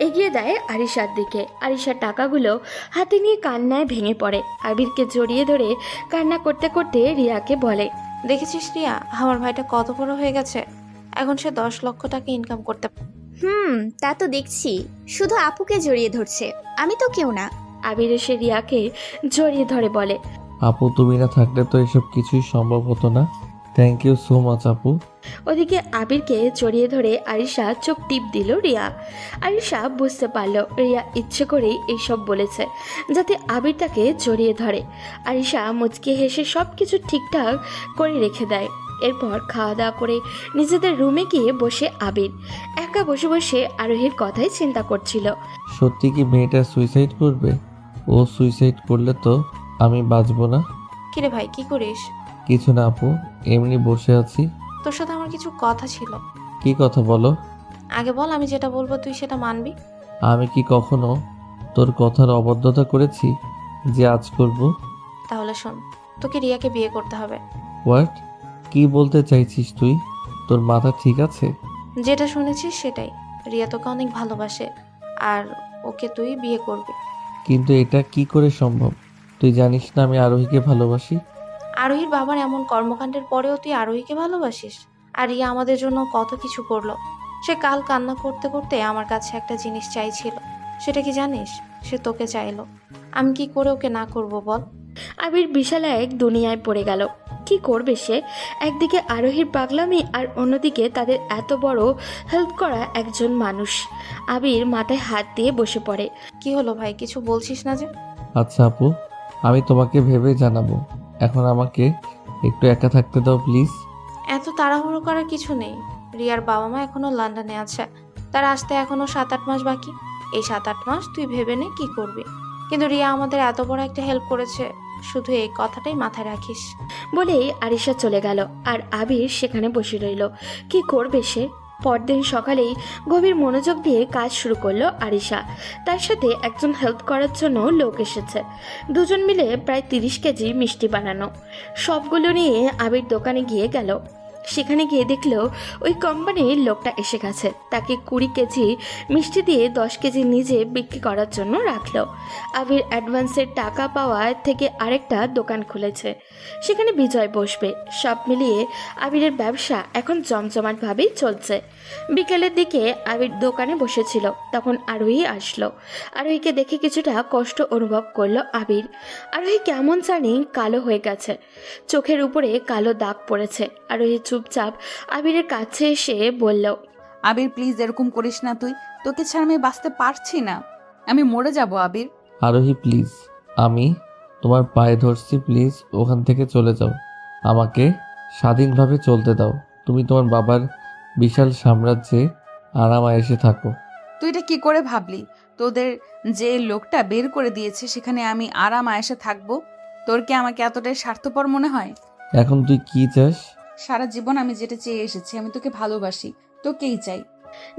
এগিয়ে দেয় আরিশার দিকে। আরিশার টাকাগুলো হাতে নিয়ে কান্নায় ভেঙে পড়ে। আবিরকে জড়িয়ে ধরে কান্না করতে করতে রিয়াকে বলে, দেখেছিস রিয়া, আমার ভাইটা কত বড় হয়ে গেছে। এখন সে 10 লক্ষ টাকা ইনকাম করতে তা তো দেখছি। শুধু আপুকে জড়িয়ে ধরছে, আমি তো কেউ না। আবির এসে রিয়াকে জড়িয়ে ধরে বলে, আপু, তুমি না থাকলে তো এসব কিছুই সম্ভব হতো না। থ্যাংক ইউ সো মাচ আপু। ওদিকে আবিরকে জড়িয়ে ধরে আরিশা চোখ টিপ দিল রিয়া। আরিশা বুঝতে পারলো রিয়া ইচ্ছে করেই এইসব বলেছে যাতে আবির তাকে জড়িয়ে ধরে। আরিশা মুচকি হেসে সব কিছু ঠিকঠাক করে রেখে দেয়। এরপর খাওয়া দাওয়া করে নিজেদের রুমে গিয়ে বসে আবির একা বসে বসে আরোহীর কথাই চিন্তা করছিল। সত্যি কি মেয়েটা সুইসাইড করবে? ও সুইসাইড করলে তো আমি বাঁচবো না। কিরে ভাই, কি করিস? কিছু না আপু, এমনি বসে আছি। তোর সাথে আমার কিছু কথা ছিল। কি কথা বলো? আগে বল, আমি যেটা বলবো তুই সেটা মানবি। আমি কি কখনো তোর কথার অবদ্ধতা করেছি যে আজ করব? তাহলে শোন, তোকে রিয়াকে বিয়ে করতে হবে। হোয়াট? কি বলতে চাইছিস তুই? তোর মাথা ঠিক আছে? যেটা শুনেছিস সেটাই। রিয়া তোকে অনেক ভালোবাসে আর ওকে তুই বিয়ে করবি। কিন্তু এটা কি করে সম্ভব? তুই জানিস না আমি আরোহীকে ভালোবাসি। আরোহীর বাবার এমন কর্মকাণ্ডের পরেও তুই আরোহীকে ভালোবাসিস? আর রিয়া আমাদের জন্য কত কিছু করলো। সে কাল কান্না করতে করতে আমার কাছে একটা জিনিস চাইছিল। সেটা কি জানিস? সে তোকে চাইলো। আমি কি করে ওকে না করব বল? আবির বিশাল এক দুনিয়ায় পড়ে গেল। কি করবে সে? একদিকে আরোহীর পাগলামি আর অন্যদিকে তাদের এত বড় হেল্প করা একজন মানুষ। আবির মাথায় হাত দিয়ে বসে পড়ে। কি হলো ভাই, কিছু বলছিস না যে? আচ্ছা আপু, আমি তোমাকে ভেবে জানাবো। এখন আমাকে একটু একা থাকতে দাও প্লিজ। এত তাড়াহুড়ো করার কিছু নেই। রিয়ার বাবা মা এখনো লন্ডনে আছে, তার আসতে এখনো 7-8 মাস বাকি। এই 7-8 মাস তুই ভেবে নে কি করবি। কিন্তু রিয়া আমাদের এত বড় একটা হেল্প করেছে, শুধু এই কথাটাই মাথায় রাখিস। বলেই আরিশা চলে গেল আর আবির সেখানে বসে রইল। কি করবে সে? পরদিন সকালেই গভীর মনোযোগ দিয়ে কাজ শুরু করলো আরিশা। তার সাথে একজন হেল্প করার জন্য লোক এসেছে। দুজন মিলে প্রায় 30 কেজি মিষ্টি বানানো। সবগুলো নিয়ে আবির দোকানে গিয়ে গেল। সেখানে গিয়ে দেখলো ওই কোম্পানির লোকটা এসে গেছে। তাকে 20 কেজি মিষ্টি দিয়ে 10 কেজি নিজে বিক্রি করার জন্য রাখলো। আবির অ্যাডভান্সের টাকা পাওয়ার থেকে আরেকটা দোকান খুলেছে, সেখানে বিজয় বসবে। সব মিলিয়ে আবিরের ব্যবসা এখন জমজমাটভাবেই চলছে। বিকেলের দিকে আবির দোকানে বসেছিল, তখন আরোহী আসলো। আরোহীকে দেখে কিছুটা কষ্ট অনুভব করলো আবির। আরোহী কেমন জানি কালো হয়ে গেছে, চোখের উপরে কালো দাগ পড়েছে। আরোহী চুপচাপ আবিরের কাছে এসে বলল, আবির প্লিজ এরকম করিস না। তোকে ছাড়া আমি বাঁচতে পারছি না, আমি মরে যাব আবির। আরোহী প্লিজ, আমি তোমার পায়ে ধরছি, প্লিজ ওখান থেকে চলে যাও। আমাকে স্বাধীনভাবে চলতে দাও। তুমি তোমার বাবার বিশাল সাম্রাজ্যে আরামায়েশে থাকো। তুই এটা কি করে ভাবলি? তোদের যে লোকটা বের করে দিয়েছে সেখানে আমি আরাম আয়েশে থাকবো? তোর কি আমাকে এতটাই স্বার্থপর মনে হয়? এখন তুই কি চাস? সারা জীবন আমি যেটা চেয়ে এসেছি, আমি তোকে ভালোবাসি, তোকেই চাই।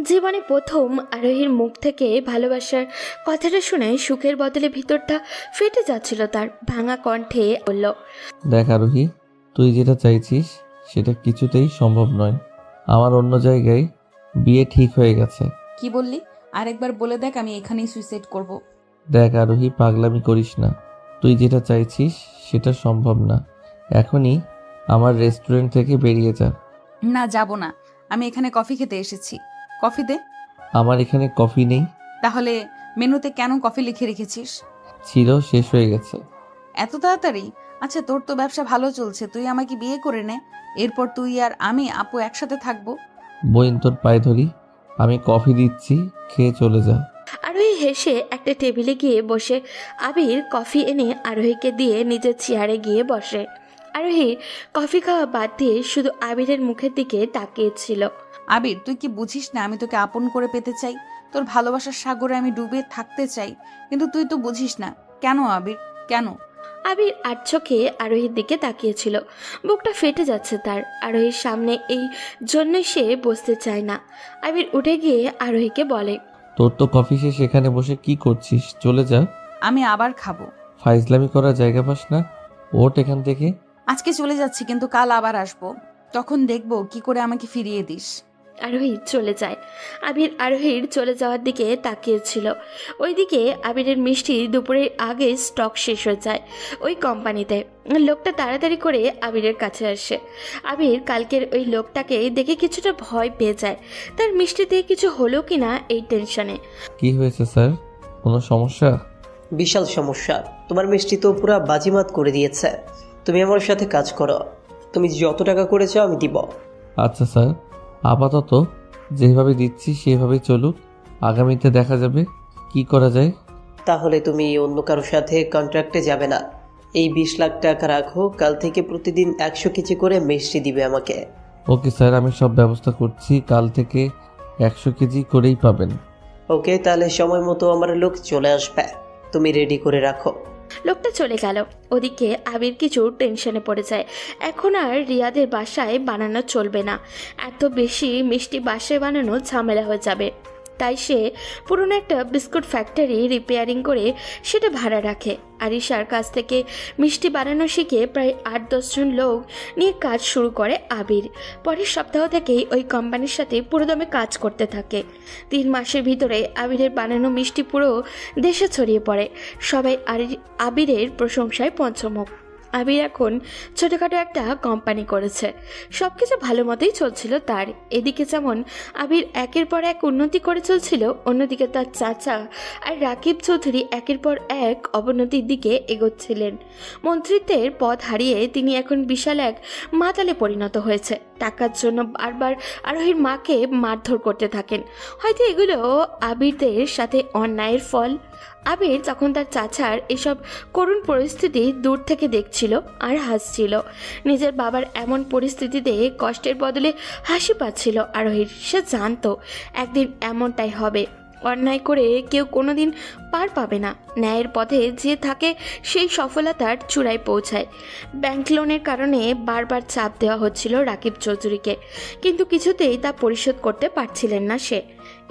জীবনে প্রথম আরোহীর মুখ থেকে ভালোবাসার কথাটা শুনে সুখের বদলে ভিতরটা ফেটে যাচ্ছিল তার। ভাঙা কণ্ঠে বলল, দেখ আরোহী, তুই যেটা চাইছিস সেটা কিছুতেই সম্ভব নয়। আমার অন্য জায়গায় বিয়ে ঠিক হয়ে গেছে। কি বললি? আরেকবার বলে দেখ, আমি এখানেই সুইসাইড করব। দেখ আরোহী, পাগলামি করিস না। তুই যেটা চাইছিস সেটা সম্ভব না। এখনই আমার রেস্টুরেন্ট থেকে বেরিয়ে যা। না, যাব না। আমি এখানে কফি খেতে এসেছি, কফি দে। আমার এখানে কফি নেই। তাহলে মেনুতে কেন কফি লিখে রেখেছিস? ছিল, শেষ হয়ে গেছে। এত তাড়াতাড়ি? আচ্ছা, তোর তো ব্যবসা ভালো চলছে, তুই আমাকে বিয়ে করে নে। এরপর তুই আর আমি আপু একসাথে থাকবো। বোন, তোর পায়ে ধরি, আমি কফি দিচ্ছি, খেয়ে চলে যা। আরোহী হেসে একটা টেবিলে গিয়ে বসে আবির কফি এনে আরোহীকে দিয়ে নিজের চেয়ারে গিয়ে বসে। আরোহী কফি খাওয়া বাদ দিয়ে শুধু আবিরের মুখের দিকে তাকিয়েছিল। আবির, তুই কি বুঝিস না আমি তোকে আপন করে পেতে চাই? তোর ভালোবাসার সাগরে আমি ডুবে থাকতে চাই, কিন্তু তুই তো বুঝিস না। কেন আবির, কেন? আবির আর চোখে আরোহীর দিকে তাকিয়েছিল। বুকটা ফেটে যাচ্ছে তার। আরোহীর সামনে এই জন্যই সে বসতে চায় না। আবির উঠে গিয়ে আরোহীকে বলে, তোর তো কফি শেষ, এখানে বসে কি করছিস? চলে যা। আমি আবার খাবো। ফাইজলামি করার জায়গা পাস না, ওঠ এখান থেকে। আজকে চলে যাচ্ছি, কিন্তু কাল আবার আসবো, তখন দেখবো কি করে আমাকে ফিরিয়ে দিস। আরোহী চলে যায়। আবির আরোহীর চলে যাওয়ার দিকে তাকিয়েছিল। ওইদিকে আবিরের মিষ্টি দুপুরের আগে স্টক শেষ হয়ে যায় ওই কোম্পানিতে। লোকটা তাড়াতাড়ি করে আবিরের কাছে আসে। আবির কালকের ওই লোকটাকে দেখে কিছুটা ভয় পেয়ে যায়। তার মিষ্টিতে কিছু হলো কিনা এই টেনশনে। কি হয়েছে স্যার, কোনো সমস্যা? বিশাল সমস্যা। তোমার মিষ্টি তো পুরো বাজিমাত করে দিয়েছে। তুমি আমার সাথে কাজ করো, তুমি যত টাকা করে চাও আমি দিব। আচ্ছা স্যার, আপাতত যেভাবে দিচ্ছি সেভাবেই চলুক, আগামীতে দেখা যাবে কি করা যায়। তাহলে তুমি অন্য কারোর সাথে কন্ট্রাক্টে যাবে না। এই 20 লাখ টাকা রাখো, কাল থেকে প্রতিদিন 100 কেজি করে মিষ্টি দিবে আমাকে। ওকে স্যার, আমি সব ব্যবস্থা করছি, কাল থেকে 100 কেজি করেই পাবেন। ওকে, তাহলে সময় মতো আমার লোক চলে আসবে, তুমি রেডি করে রাখো। লোকটা চলে গেল। ওদিকে আবির কিছু টেনশনে পড়ে যায়। এখন আর রিয়াদের বাসায় বানানো চলবে না। এত বেশি মিষ্টি বাসায় বানানো ঝামেলা হয়ে যাবে। তাই সে পুরনো একটা বিস্কুট ফ্যাক্টরি রিপেয়ারিং করে সেটা ভাড়া রাখে। আরিশার কাছ থেকে মিষ্টি বানানো শিখে প্রায় 8-10 জন লোক নিয়ে কাজ শুরু করে আবির। পরের সপ্তাহ থেকেই ওই কোম্পানির সাথে পুরোদমে কাজ করতে থাকে। 3 মাসের ভিতরে আবিরের বানানো মিষ্টি পুরো দেশে ছড়িয়ে পড়ে। সবাই আবিরের প্রশংসায় পঞ্চমুখ। আবির এখন ছোটোখাটো একটা কোম্পানি করেছে। সব কিছু ভালো মতোই চলছিল তার। এদিকে যেমন আবির একের পর এক উন্নতি করে চলছিল, অন্যদিকে তার চাচা আর রাকিব চৌধুরী একের পর এক অবনতির দিকে এগোচ্ছিলেন। মন্ত্রিত্বের পদ হারিয়ে তিনি এখন বিশাল এক মাতালে পরিণত হয়েছে। টাকার জন্য বারবার আরোহীর মাকে মারধর করতে থাকেন। হয়তো এগুলো আবিরদের সাথে অন্যায়ের ফল। আবির তখন তার চাচার এসব করুণ পরিস্থিতি দূর থেকে দেখছিল আর হাসছিল। নিজের বাবার এমন পরিস্থিতিতে কষ্টের বদলে হাসি পাচ্ছিল আরোহীর। সে জানতো একদিন এমনটাই হবে। অন্যায় করে কেউ কোনোদিন পার পাবে না। ন্যায়ের পথে যে থাকে সেই সফলতার চূড়ায় পৌঁছায়। ব্যাংক লোনের কারণে বারবার চাপ দেওয়া হচ্ছিল রাকিব চৌধুরীকে, কিন্তু কিছুতেই তা পরিশোধ করতে পারছিলেন না সে।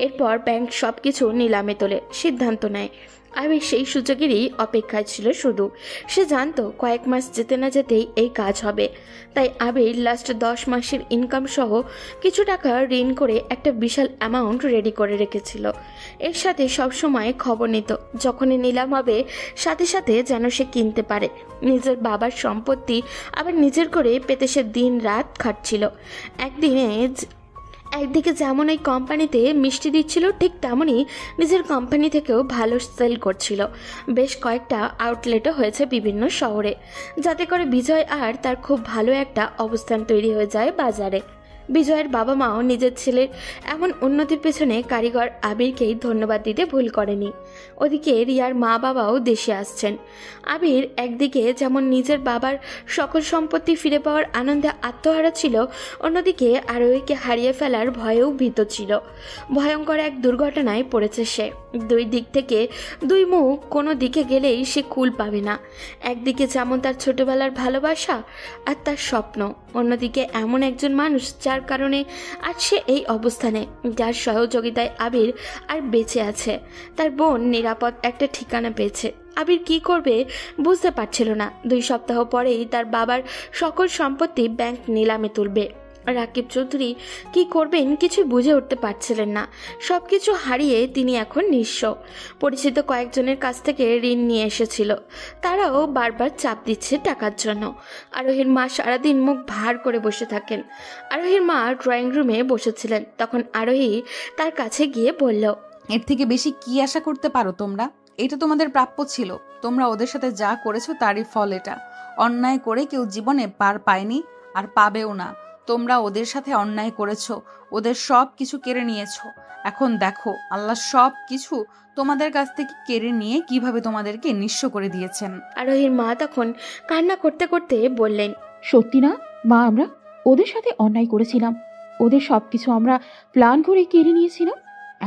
এরপর ব্যাংক সব কিছু নিলামে তোলে, সিদ্ধান্ত নেয়। আবির সেই সুযোগেরই অপেক্ষায় ছিল শুধু। সে জানতো কয়েক মাস যেতে না যেতেই এই কাজ হবে। তাই আবির লাস্ট 10 মাসের ইনকাম সহ কিছু টাকা ঋণ করে একটা বিশাল অ্যামাউন্ট রেডি করে রেখেছিল। এর সাথে সবসময় খবর নিত, যখনই নিলাম হবে সাথে সাথে যেন সে কিনতে পারে। নিজের বাবার সম্পত্তি আবার নিজের করে পেতে সে দিন রাত খাটছিল। একদিকে যেমন এই কোম্পানিতে মিষ্টি দিচ্ছিল, ঠিক তেমনই নিজের কোম্পানি থেকেও ভালো সেল করছিল। বেশ কয়েকটা আউটলেটও হয়েছে বিভিন্ন শহরে, যাতে করে বিজয় আর তার খুব ভালো একটা অবস্থান তৈরি হয়ে যায় বাজারে। বিজয়ের বাবা মাও নিজের ছেলের এমন উন্নতির পেছনে কারিগর আবিরকেই ধন্যবাদ দিতে ভুল করেনি। ওদিকে রিয়ার মা বাবাও দেশে আসছেন। আবির একদিকে যেমন নিজের বাবার সকল সম্পত্তি ফিরে পাওয়ার আনন্দে আত্মহারা ছিল, অন্যদিকে আরোহীকে হারিয়ে ফেলার ভয়েও ভীত ছিল। ভয়ঙ্কর এক দুর্ঘটনায় পড়েছে সে। দুই দিক থেকে দুই মুখ, কোনো দিকে গেলেই সে কুল পাবে না। একদিকে যেমন তার ছোটবেলার ভালোবাসা আর তার স্বপ্ন, অন্যদিকে এমন একজন মানুষ যার কারণে আজ সে এই অবস্থানে, যার সহযোগিতায় আবির আর বেঁচে আছে। তার বোন নিরাপদ একটা ঠিকানা পেয়েছে। আবির কি করবে বুঝতে পারছিল না। 2 সপ্তাহ পরেই তার বাবার সকল সম্পত্তি ব্যাংক নিলামে তুলবে। রাকিব চৌধুরী কি করবেন কিছু বুঝে উঠতে পারছিলেন না। সব কিছু হারিয়ে তিনি এখন নিঃস্ব। পরিচিত কয়েকজনের কাছ থেকে ঋণ নিয়ে এসেছিল, তারাও বারবার চাপ দিচ্ছে টাকার জন্য। আরোহীর মা সারাদিন মুখ ভার করে বসে থাকেন। আরোহীর মা ড্রয়িং রুমে বসেছিলেন, তখন আরোহী তার কাছে গিয়ে বলল, এর থেকে বেশি কি আশা করতে পারো তোমরা? এটা তোমাদের প্রাপ্য ছিল। তোমরা ওদের সাথে যা করেছো তারই ফল এটা। অন্যায় করে কেউ জীবনে পার পায়নি আর পাবেও না। তোমরা ওদের সাথে অন্যায় করেছো, ওদের সব কিছু কেড়ে নিয়েছো। এখন দেখো আল্লাহ সব কিছু তোমাদের কাছ থেকে কেড়ে নিয়ে কিভাবে তোমাদেরকে নিঃস্ব করে দিয়েছেন। আরোহীর মা তখন কান্না করতে করতে বললেন, সত্যি না মা, আমরা ওদের সাথে অন্যায় করেছিলাম, ওদের সবকিছু আমরা প্ল্যান করে কেড়ে নিয়েছিলাম।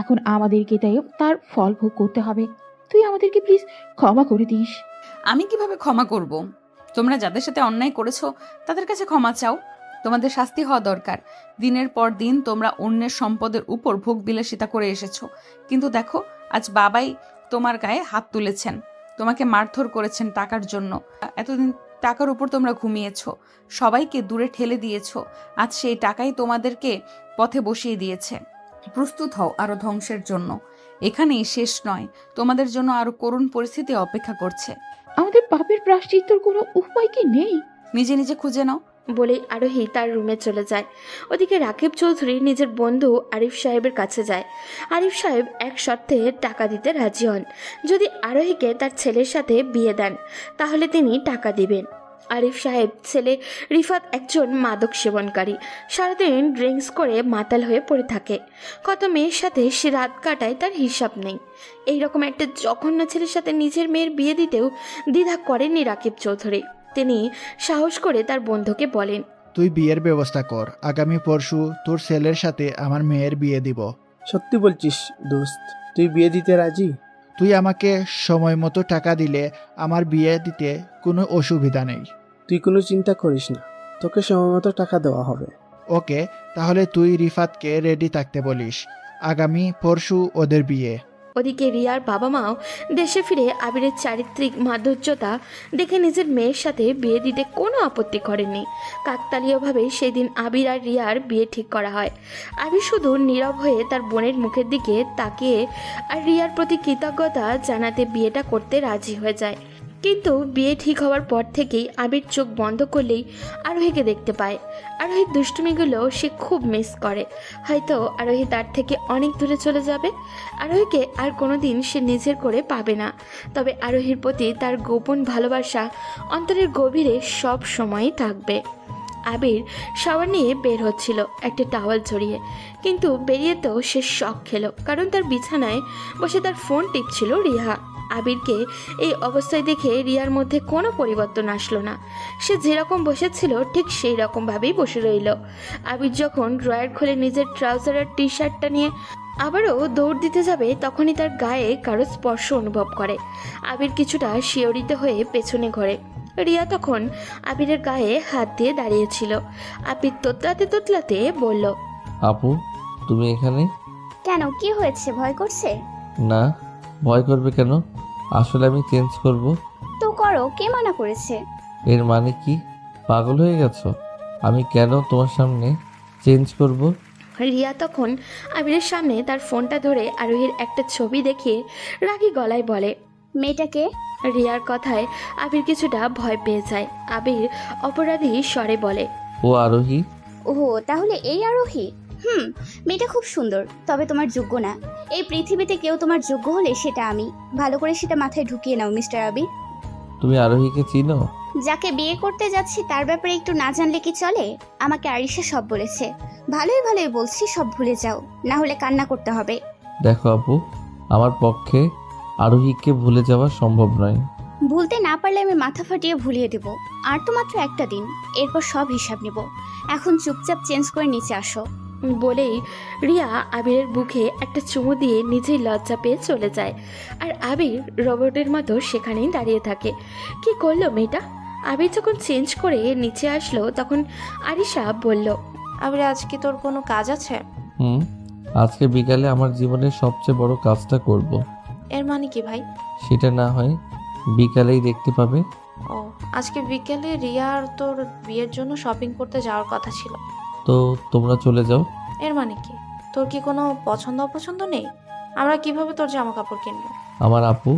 এখন আমাদেরকে তার ফল ভোগ করতে হবে। তুই আমাদেরকে প্লিজ ক্ষমা করে দিস। আমি কিভাবে ক্ষমা করব? তোমরা যাদের সাথে অন্যায় করেছো তাদের কাছে ক্ষমা চাও। তোমাদের শাস্তি হওয়া দরকার। দিনের পর দিন তোমরা অন্যের সম্পদের উপর ভোগ বিলাসিতা করে এসেছো, কিন্তু দেখো আজ বাবাই তোমার গায়ে হাত তুলেছেন, তোমাকে মারধর করেছেন টাকার জন্য। এতদিন টাকার উপর তোমরা ঘুমিয়েছো, সবাইকে দূরে ঠেলে দিয়েছো। আজ সেই টাকাই তোমাদেরকে পথে বসিয়ে দিয়েছে। প্রস্তুত হও আরো ধ্বংসের জন্য। এখানেই শেষ নয়, তোমাদের জন্য আরো করুণ পরিস্থিতি অপেক্ষা করছে। আমাদের পাপের প্রায়শ্চিত্তর কোনো উপায় কি নেই? নিজে নিজে খুঁজে নাও। বলেই আরোহী তার রুমে চলে যায়। ওদিকে রাকিব চৌধুরী নিজের বন্ধু আরিফ সাহেবের কাছে যায়। আরিফ সাহেব এক শর্তে টাকা দিতে রাজি হন। যদি আরোহীকে তার ছেলের সাথে বিয়ে দেন তাহলে তিনি টাকা দিবেন। আরিফ সাহেব ছেলে রিফাত একজন মাদক সেবনকারী, সারাদিন ড্রিঙ্কস করে মাতাল হয়ে পড়ে থাকে। কত মেয়ের সাথে সে রাত কাটায় তার হিসাব নেই। এইরকম একটা জঘন্য ছেলের সাথে নিজের মেয়ের বিয়ে দিতেও দ্বিধা করেননি রাকিব চৌধুরী। তিনি সাহস করে তার বন্ধুকে বলেন, তুই বিয়ের ব্যবস্থা কর, আগামী পরশু তোর ছেলের সাথে আমার মেয়ের বিয়ে দিব। সত্যি বলছিস দোস্ত? তুই বিয়ে দিতে রাজি? তুই আমাকে সময় মতো টাকা দিলে আমার বিয়ে দিতে কোনো অসুবিধা নেই। তুই কোনো চিন্তা করিস না, তোকে সময় মতো টাকা দেওয়া হবে। ওকে, তাহলে তুই রিফাতকে রেডি থাকতে বলিস, আগামী পরশু ওদের বিয়ে। ওদিকে রিয়ার বাবা মাও দেশে ফিরে আবিরের চারিত্রিক মাধুর্যতা দেখে নিজের মেয়ের সাথে বিয়ে দিতে কোনো আপত্তি করেননি। কাকতালীয়ভাবে সেদিন আবির আর রিয়ার বিয়ে ঠিক করা হয়। আবির শুধু নীরব হয়ে তার বোনের মুখের দিকে তাকিয়ে আর রিয়ার প্রতি কৃতজ্ঞতা জানাতে বিয়েটা করতে রাজি হয়ে যায়। কিন্তু বিয়ে ঠিক হওয়ার পর থেকেই আবির চোখ বন্ধ করলেই আরোহীকে দেখতে পায়। আরোহীর দুষ্টুমিগুলো সে খুব মিস করে। হয়তো আরোহী তার থেকে অনেক দূরে চলে যাবে, আরোহীকে আর কোনোদিন সে নিজের করে পাবে না। তবে আরোহীর প্রতি তার গোপন ভালোবাসা অন্তরের গভীরে সব সময়ই থাকবে। আবির শাওয়ার নিয়ে বের হচ্ছিল একটা টাওয়াল জড়িয়ে, কিন্তু বেরিয়ে তো সে শক খেলো, কারণ তার বিছানায় বসে তার ফোন টিপছিল রিহা। আবিরকে এই অবস্থায় দেখে রিয়ার মধ্যে কোনো পরিবর্তন আসলো না। সে যেরকম বসেছিল ঠিক সেই রকমভাবেই বসে রইল। আবির যখন ড্রয়ার খুলে নিজের ট্রাউজার আর টি শার্টটা নিয়ে আবারও দৌড় দিতে যাবে তখনই তার গায়ে কারো স্পর্শ অনুভব করে। আবির কিছুটা শিহরিত হয়ে পেছনে ঘোরে। রিয়া তখন আবিরের গায়ে হাত দিয়ে দাঁড়িয়েছিল। আবির তোতলাতে তোতলাতে বলল, আপু তুমি এখানে? কেন, কি হয়েছে? ভয় করছে? না, ভয় করবে কেন? আসলে আমি চেঞ্জ করব। তো করো, কে মানা করেছে? এর মানে কি, পাগল হয়ে গেছো? আমি কেন তোমার সামনে চেঞ্জ করব? রিয়া তখন আবিরের সামনে তার ফোনটা ধরে আরোহীর একটা ছবি দেখিয়ে রাগী গলায় বলে, মেয়েটাকে? রিয়ার কথায় আবির কিছুটা ভয় পেয়ে যায়। আবির অপরাধী স্বরে বলে, ও আরোহী? ওহো, তাহলে এই আরোহী। মেয়েটা খুব সুন্দর, তবে তোমার যোগ্য না। এই পৃথিবীতে কেউ তোমার যোগ্য হলে সেটা আমি। ভালো করে সেটা মাথায় ঢুকিয়ে নাও মিস্টার আবির। তুমি আরোহীকে চিনো? যাকে বিয়ে করতে যাচ্ছি তার ব্যাপারে একটু না জানলে কি চলে? আমাকে আরিশা সব বলেছে। ভালোই ভালোই বলছি, সব ভুলে যাও, না হলে কান্না করতে হবে। দেখো আপু, আমার পক্ষে আরোহীকে ভুলে যাওয়া সম্ভব নয়। ভুলতে না পারলে আমি মাথা ফাটিয়ে ভুলিয়ে দেব। আর তো মাত্র একটা দিন, এরপর সব হিসাব নেব। এখন চুপচাপ চেঞ্জ করে নিচে আসো। বলেই রিয়া আবিরের বুকে একটা চুমু দিয়ে নিজেই লজ্জা পেয়ে চলে যায়। আর আবির রোবটের মতো সেখানেই দাঁড়িয়ে থাকে। কি করলো মেয়েটা? আবির যখন চেঞ্জ করে নিচে আসলো তখন আরিশা বলল, আবির আজকে তোর কোনো কাজ আছে? আজকে বিকালে আমার জীবনের সবচেয়ে বড় কাজটা করব। এর মানে কি ভাই? সেটা না হয় বিকালেই দেখতে পাবে। ও, আজকে বিকেলে রিয়া আর তোর বিয়ের জন্য শপিং করতে যাওয়ার কথা ছিল। তো তোমরা চলে যাও। এর মানে কি? তোর কি কোনো পছন্দ অপছন্দ নেই? আমরা কিভাবে তোর জামা কাপড় কিনবো? আমার আপু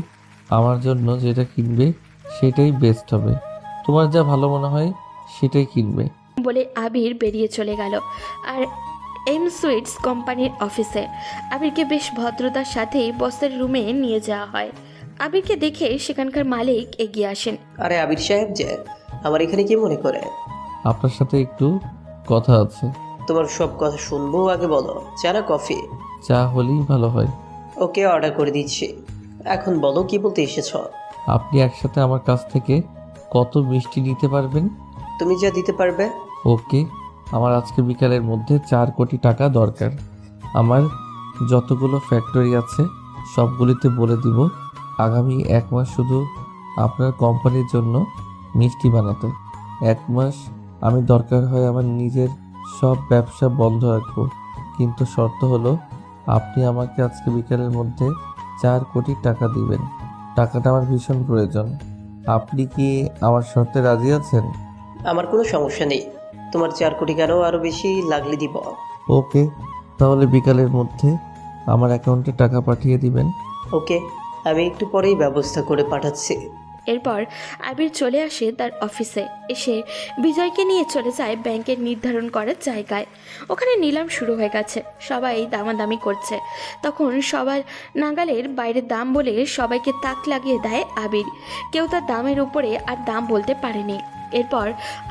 আমার জন্য যেটা কিনবে সেটাই বেস্ট হবে। তোমার যা ভালো মনে হয় সেটাই কিনবে। বলে আবির বেরিয়ে চলে গেল। আর এম সুইটস কোম্পানির অফিসে আবিরকে বেশ ভদ্রতার সাথেই বসের রুমে নিয়ে যাওয়া হয়। আবিরকে দেখে সেখানকার মালিক এগিয়ে আসেন। আরে আবির সাহেব যে, আমার এখানে কি মনে করে? আপনার সাথে একটু কথা আছে। তোমার সব কথা শুনবো, আগে বলো চা না কফি? চা হলেই ভালো হয়। ওকে, অর্ডার করে দিচ্ছি। এখন বলো কি বলতে এসেছো? আপনি একসাথে আমার কাছ থেকে কত মিষ্টি নিতে পারবেন? তুমি যা দিতে পারবে। ওকে, আমার আজকে বিকালের মধ্যে 4 কোটি টাকা দরকার। আমার যতগুলো ফ্যাক্টরি আছে সবগুলিতে বলে দিব আগামী 1 মাস শুধু আপনার কোম্পানির জন্য মিষ্টি বানাতে। 1 মাস আমি দরকার হয় আমার নিজের সব ব্যবসা বন্ধ রাখবো, কিন্তু শর্ত হলো আপনি আমাকে আজকে বিকালের মধ্যে 4 কোটি টাকা দিবেন। টাকাটা আমার ভীষণ প্রয়োজন। আপনি কি আমার শর্তে রাজি আছেন? আমার কোনো সমস্যা নেই, তোমার 4 কোটি কেন, আরও বেশি লাগলে দিব। ওকে, তাহলে বিকালের মধ্যে আমার অ্যাকাউন্টে টাকা পাঠিয়ে দিবেন। ওকে, আমি একটু পরেই ব্যবস্থা করে পাঠাচ্ছি। এরপর আবির চলে আসে তার অফিসে। এসে বিজয়কে নিয়ে চলে যায় ব্যাংকের নির্ধারণ করার জায়গায়। ওখানে নিলাম শুরু হয়ে গেছে, সবাই দামাদামি করছে। তখন সবার নাগালের বাইরে দাম বলে সবাইকে তাক লাগিয়ে দেয় আবির। কেউ তার দামের উপরে আর দাম বলতে পারেনি। এরপর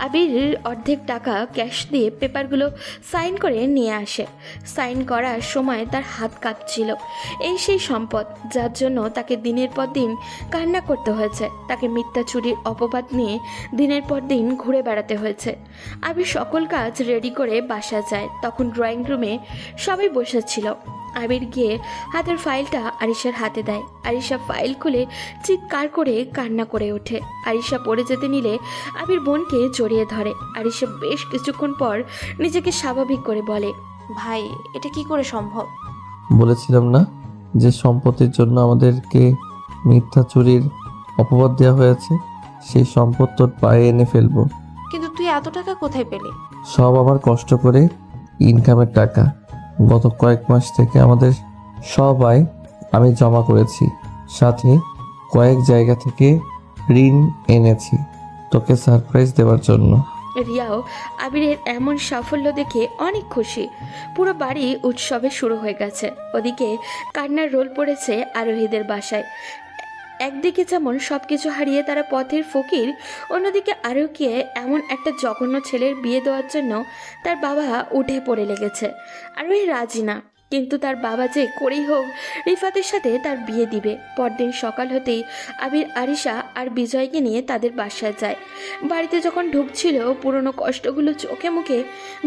আবির অর্ধেক টাকা ক্যাশ দিয়ে পেপারগুলো সাইন করে নিয়ে আসে। সাইন করার সময় তার হাত কাঁপছিল। এই সেই সম্পদ যার জন্য তাকে দিনের পর দিন কান্না করতে হয়েছে, তাকে মিথ্যা চুরির অপবাদ নিয়ে দিনের পর দিন ঘুরে বেড়াতে হয়েছে। আবির সকল কাজ রেডি করে বাসা যায়। তখন ড্রয়িং রুমে সবাই বসেছিল। আবির গিয়ে হাতের ফাইলটা আরিশার হাতে দেয়। আরিশা ফাইল খুলে চিৎকার করে কান্না করে ওঠে। আরিশা পড়ে যেতে নিলে আবির বোনকে জড়িয়ে ধরে। আরিশা বেশ কিছুক্ষণ পর নিজেকে স্বাভাবিক করে বলে, ভাই, এটা কি করে সম্ভব? বলেছিলাম না যে সম্পত্তির জন্য আমাদেরকে মিথ্যা চুরির অপবাদ দেওয়া হয়েছে। সেই সম্পদ তোর পায়ে এনে ফেলবো। কিন্তু তুই এত টাকা কোথায় পেলি? সব আমার কষ্ট করে ইনকামের টাকা। গত কয়েক মাস থেকে আমাদের সব আয় আমি জমা করেছি, সাথে কয়েক জায়গা থেকে ঋণ এনেছি তোকে সারপ্রাইজ দেওয়ার জন্য। রিয়াও আবিরের এমন সাফল্য দেখে অনেক খুশি। পুরো বাড়ি উৎসবে শুরু হয়ে গেছে। ওদিকে কান্নার রোল পড়েছে আরোহীদের বাসায়। একদিকে যেমন সব কিছু হারিয়ে তারা পথের ফকির, অন্যদিকে আরোহীকে এমন একটা জঘন্য ছেলের বিয়ে দেওয়ার জন্য তার বাবা উঠে পড়ে লেগেছে। আরোহী রাজি না, কিন্তু তার বাবা যে করেই হোক রিফাতের সাথে তার বিয়ে দিবে। পরদিন সকাল হতেই আবির আরিশা আর বিজয়কে নিয়ে তাদের বাসায় যায়। বাড়িতে যখন ঢুকছিল পুরনো কষ্টগুলো চোখে মুখে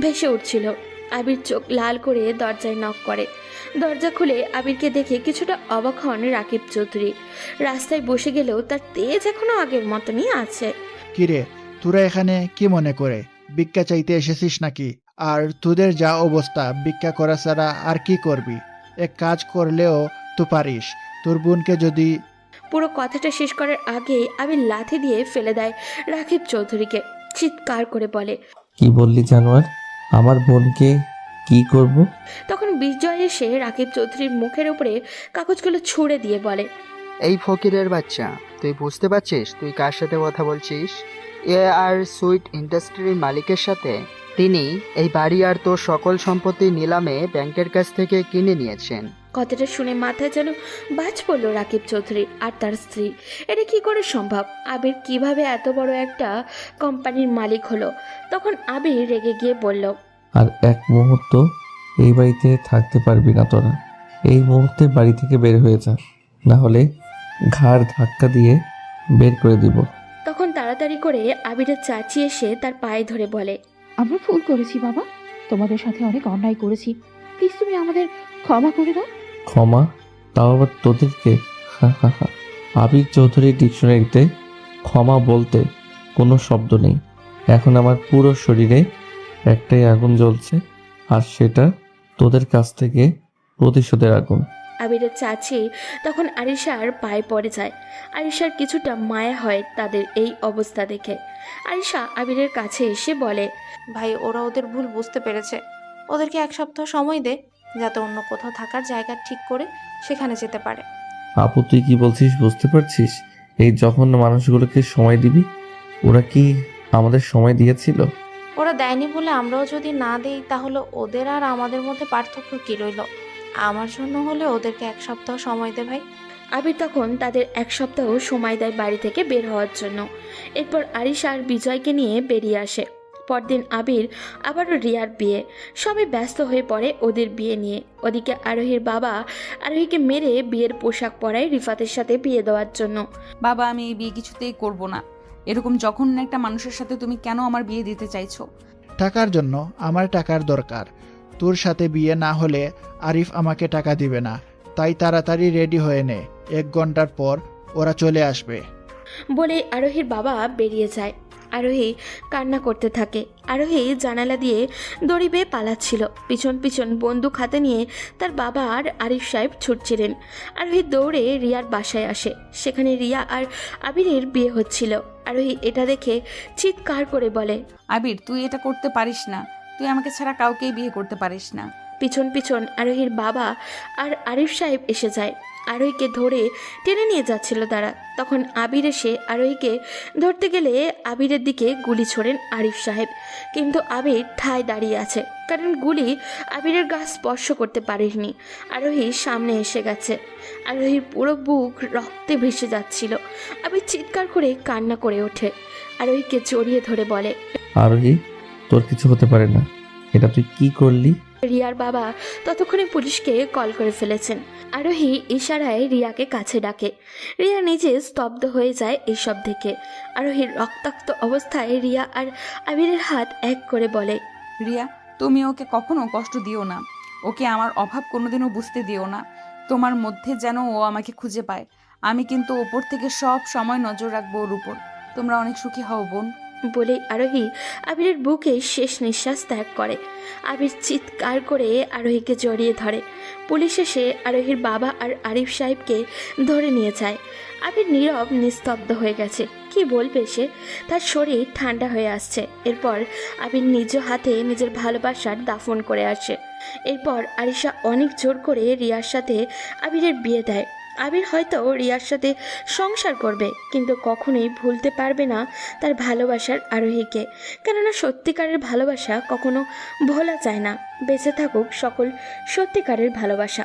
ভেসে উঠছিল। আবির চোখ লাল করে দরজায় নক করে। দরজা খুলে আবিরকে দেখে কিছুটা অবাক হন রাকিব চৌধুরী। রাস্তায় বসে গেলেও তার তেজ এখনো আগের মতনই আছে। কিরে, তোরা এখানে কি মনে করে ভিক্ষা চাইতে এসেছিস নাকি? আর তোদের যা অবস্থা, ভিক্ষা করা ছাড়া আর কি করবি? এক কাজ করলেও তো পারিস। তোর বোনকে যদি... পুরো কথাটা শেষ করার আগে আবির লাথি দিয়ে ফেলে দেয় রাকিব চৌধুরীকে। চিৎকার করে বলে, কি বললি জানোয়ার? আমার বোনকে কি করব? তখন বিজয় এসে রাকিব চৌধুরীর মুখের উপরে কাগজগুলো ছুঁড়ে দিয়ে বলে, এই ফকিরের বাচ্চা, তুই বুঝতে পারছিস তুই কার সাথে কথা বলছিস? এ আর সুইট ইন্ডাস্ট্রির মালিকের সাথে। তিনি এই বাড়ি আর তোর সকল সম্পত্তি নিলামে ব্যাংকের কাছ থেকে কিনে নিয়েছেন। কথাটা শুনে মাথায় যেন বাজ পড়ল রাকিব চৌধুরী আর তার স্ত্রী। এটা কি করে সম্ভব? আবির কিভাবে এত বড় একটা কোম্পানির মালিক হলো? তখন আবির রেগে গিয়ে বলল, আর এক মুহূর্ত এই বাড়িতে থাকতে পারবি না তোরা। এই মুহূর্তে বাড়ি থেকে বের হয়ে যা, না হলে ঘাড় ধাক্কা দিয়ে বের করে দিব। তখন তাড়াতাড়ি করে আবিরের চাচি এসে তার পায়ে ধরে বলে, আমরা ভুল করেছি বাবা, তোমাদের সাথে অনেক অন্যায় করেছি, প্লিজ তুমি আমাদের ক্ষমা করে দাও। ক্ষমা? তাও আবার তোদেরকে? আবির চৌধুরীর ডিকশনারিতে ক্ষমা বলতে কোনো শব্দ নেই। এখন আমার পুরো শরীরে একটাই আগুন জ্বলছে, আর সেটা তোদের কাছ থেকে প্রতিশোধের আগুন। আবিরের চাচি তখন আরিশার পায়ে পড়ে যায়। আরিশার কিছুটা মায়া হয় তাদের এই অবস্থা দেখে। আরিশা আবিরের কাছে এসে বলে, ভাই, ওরা ওদের ভুল বুঝতে পেরেছে। ওদেরকে 1 সপ্তাহ সময় দে, যাতে অন্য কোথাও থাকার জায়গা ঠিক করে সেখানে যেতে পারে। আপু, তুই কি বলছিস বুঝতে পারছিস? এই জঘন্য মানুষগুলোকে সময় দিবি? ওরা কি আমাদের সময় দিয়েছিল? ওরা দেয়নি বলে আমরাও যদি না দিই, তাহলে ওদের আর আমাদের মধ্যে পার্থক্য কি রইল? আমার জন্য হলে ওদেরকে 1 সপ্তাহ সময় দে ভাই। আবির তখন তাদের 1 সপ্তাহ সময় দেয় বাড়ি থেকে বের হওয়ার জন্য। এরপর আরিশা আর বিজয়কে নিয়ে বেরিয়ে আসে। পরদিন আবির আবারও রিয়ার বিয়ে। সবাই ব্যস্ত হয়ে পড়ে ওদের বিয়ে নিয়ে। ওদিকে আরোহীর বাবা আরোহীকে মেরে বিয়ের পোশাক পরায় রিফাতের সাথে বিয়ে দেওয়ার জন্য। বাবা, আমি এই বিয়ে কিছুতেই করব না। এরকম জঘন্য একটা মানুষের সাথে তুমি কেন আমার বিয়ে দিতে চাইছো? টাকার জন্য। আমার টাকার দরকার। তোর সাথে বিয়ে না হলে আরিফ আমাকে টাকা দিবে না। তাই তাড়াতাড়ি রেডি হয়ে নে, 1 ঘন্টার পর ওরা চলে আসবে। বলে আরোহীর বাবা বেরিয়ে যায়। আরোহী কান্না করতে থাকে। আরোহী জানালা দিয়ে দড়ি বেয়ে পালাচ্ছিল। পিছন পিছন বন্দুক হাতে নিয়ে তার বাবা আর আরিফ সাহেব ছুটছিলেন। আরোহী দৌড়ে রিয়ার বাসায় আসে। সেখানে রিয়া আর আবিরের বিয়ে হচ্ছিল। আরোহী এটা দেখে চিৎকার করে বলে, আবির, তুই এটা করতে পারিস না। তুই আমাকে ছাড়া কাউকেই বিয়ে করতে পারিস না। পিছন পিছন আরোহীর বাবা আর আরিফ সাহেব এসে যায়। আরোহীকে ধরে টেনে নিয়ে যাচ্ছিল তারা। তখন আবির এসে আরোহীকে ধরতে গেলে আবিরের দিকে গুলি ছোড়েন আরিফ সাহেব। কিন্তু আবির ঠায় দাঁড়িয়ে আছে, কারণ গুলি আবিরের গা স্পর্শ করতে পারেনি। আরোহী সামনে এসে গেছে। আরোহীর পুরো বুক রক্তে ভেসে যাচ্ছিল। আবির চিৎকার করে কান্না করে ওঠে। আরোহীকে জড়িয়ে ধরে বলে, আরোহী, তোর কিছু হতে পারে না। এটা তুই কি করলি? রিয়ার বাবা ততক্ষণে পুলিশকে কল করে ফেলেছেন। আরোহী ইশারায় রিয়াকে কাছে ডাকে। রিয়া নিজে স্তব্ধ হয়ে যায় এসব দেখে। আরোহীর রক্তাক্ত অবস্থায় রিয়া আর আবিরের হাত এক করে বলে, রিয়া, তুমি ওকে কখনো কষ্ট দিও না। ওকে আমার অভাব কোনোদিনও বুঝতে দিও না। তোমার মধ্যে যেন ও আমাকে খুঁজে পায়। আমি কিন্তু ওপর থেকে সব সময় নজর রাখবো ওর উপর। তোমরা অনেক সুখী হও বোন। বলে আরোহী আবিরের বুকে শেষ নিঃশ্বাস ত্যাগ করে। আবির চিৎকার করে আরোহীকে জড়িয়ে ধরে। পুলিশ এসে আরোহীর বাবা আর আরিফ সাহেবকে ধরে নিয়ে যায়। আবির নীরব নিস্তব্ধ হয়ে গেছে। কি বলবে সে? তার শরীর ঠান্ডা হয়ে আসছে। এরপর আবির নিজ হাতে নিজের ভালোবাসার দাফন করে আসে। এরপর আরিশা অনেক জোর করে রিয়ার সাথে আবিরের বিয়ে দেয়। আবির হয়তো রিয়ার সাথে সংসার করবে, কিন্তু কখনোই ভুলতে পারবে না তার ভালোবাসার আরোহীকে। কেননা সত্যিকারের ভালোবাসা কখনো ভোলা যায় না। বেঁচে থাকুক সকল সত্যিকারের ভালোবাসা।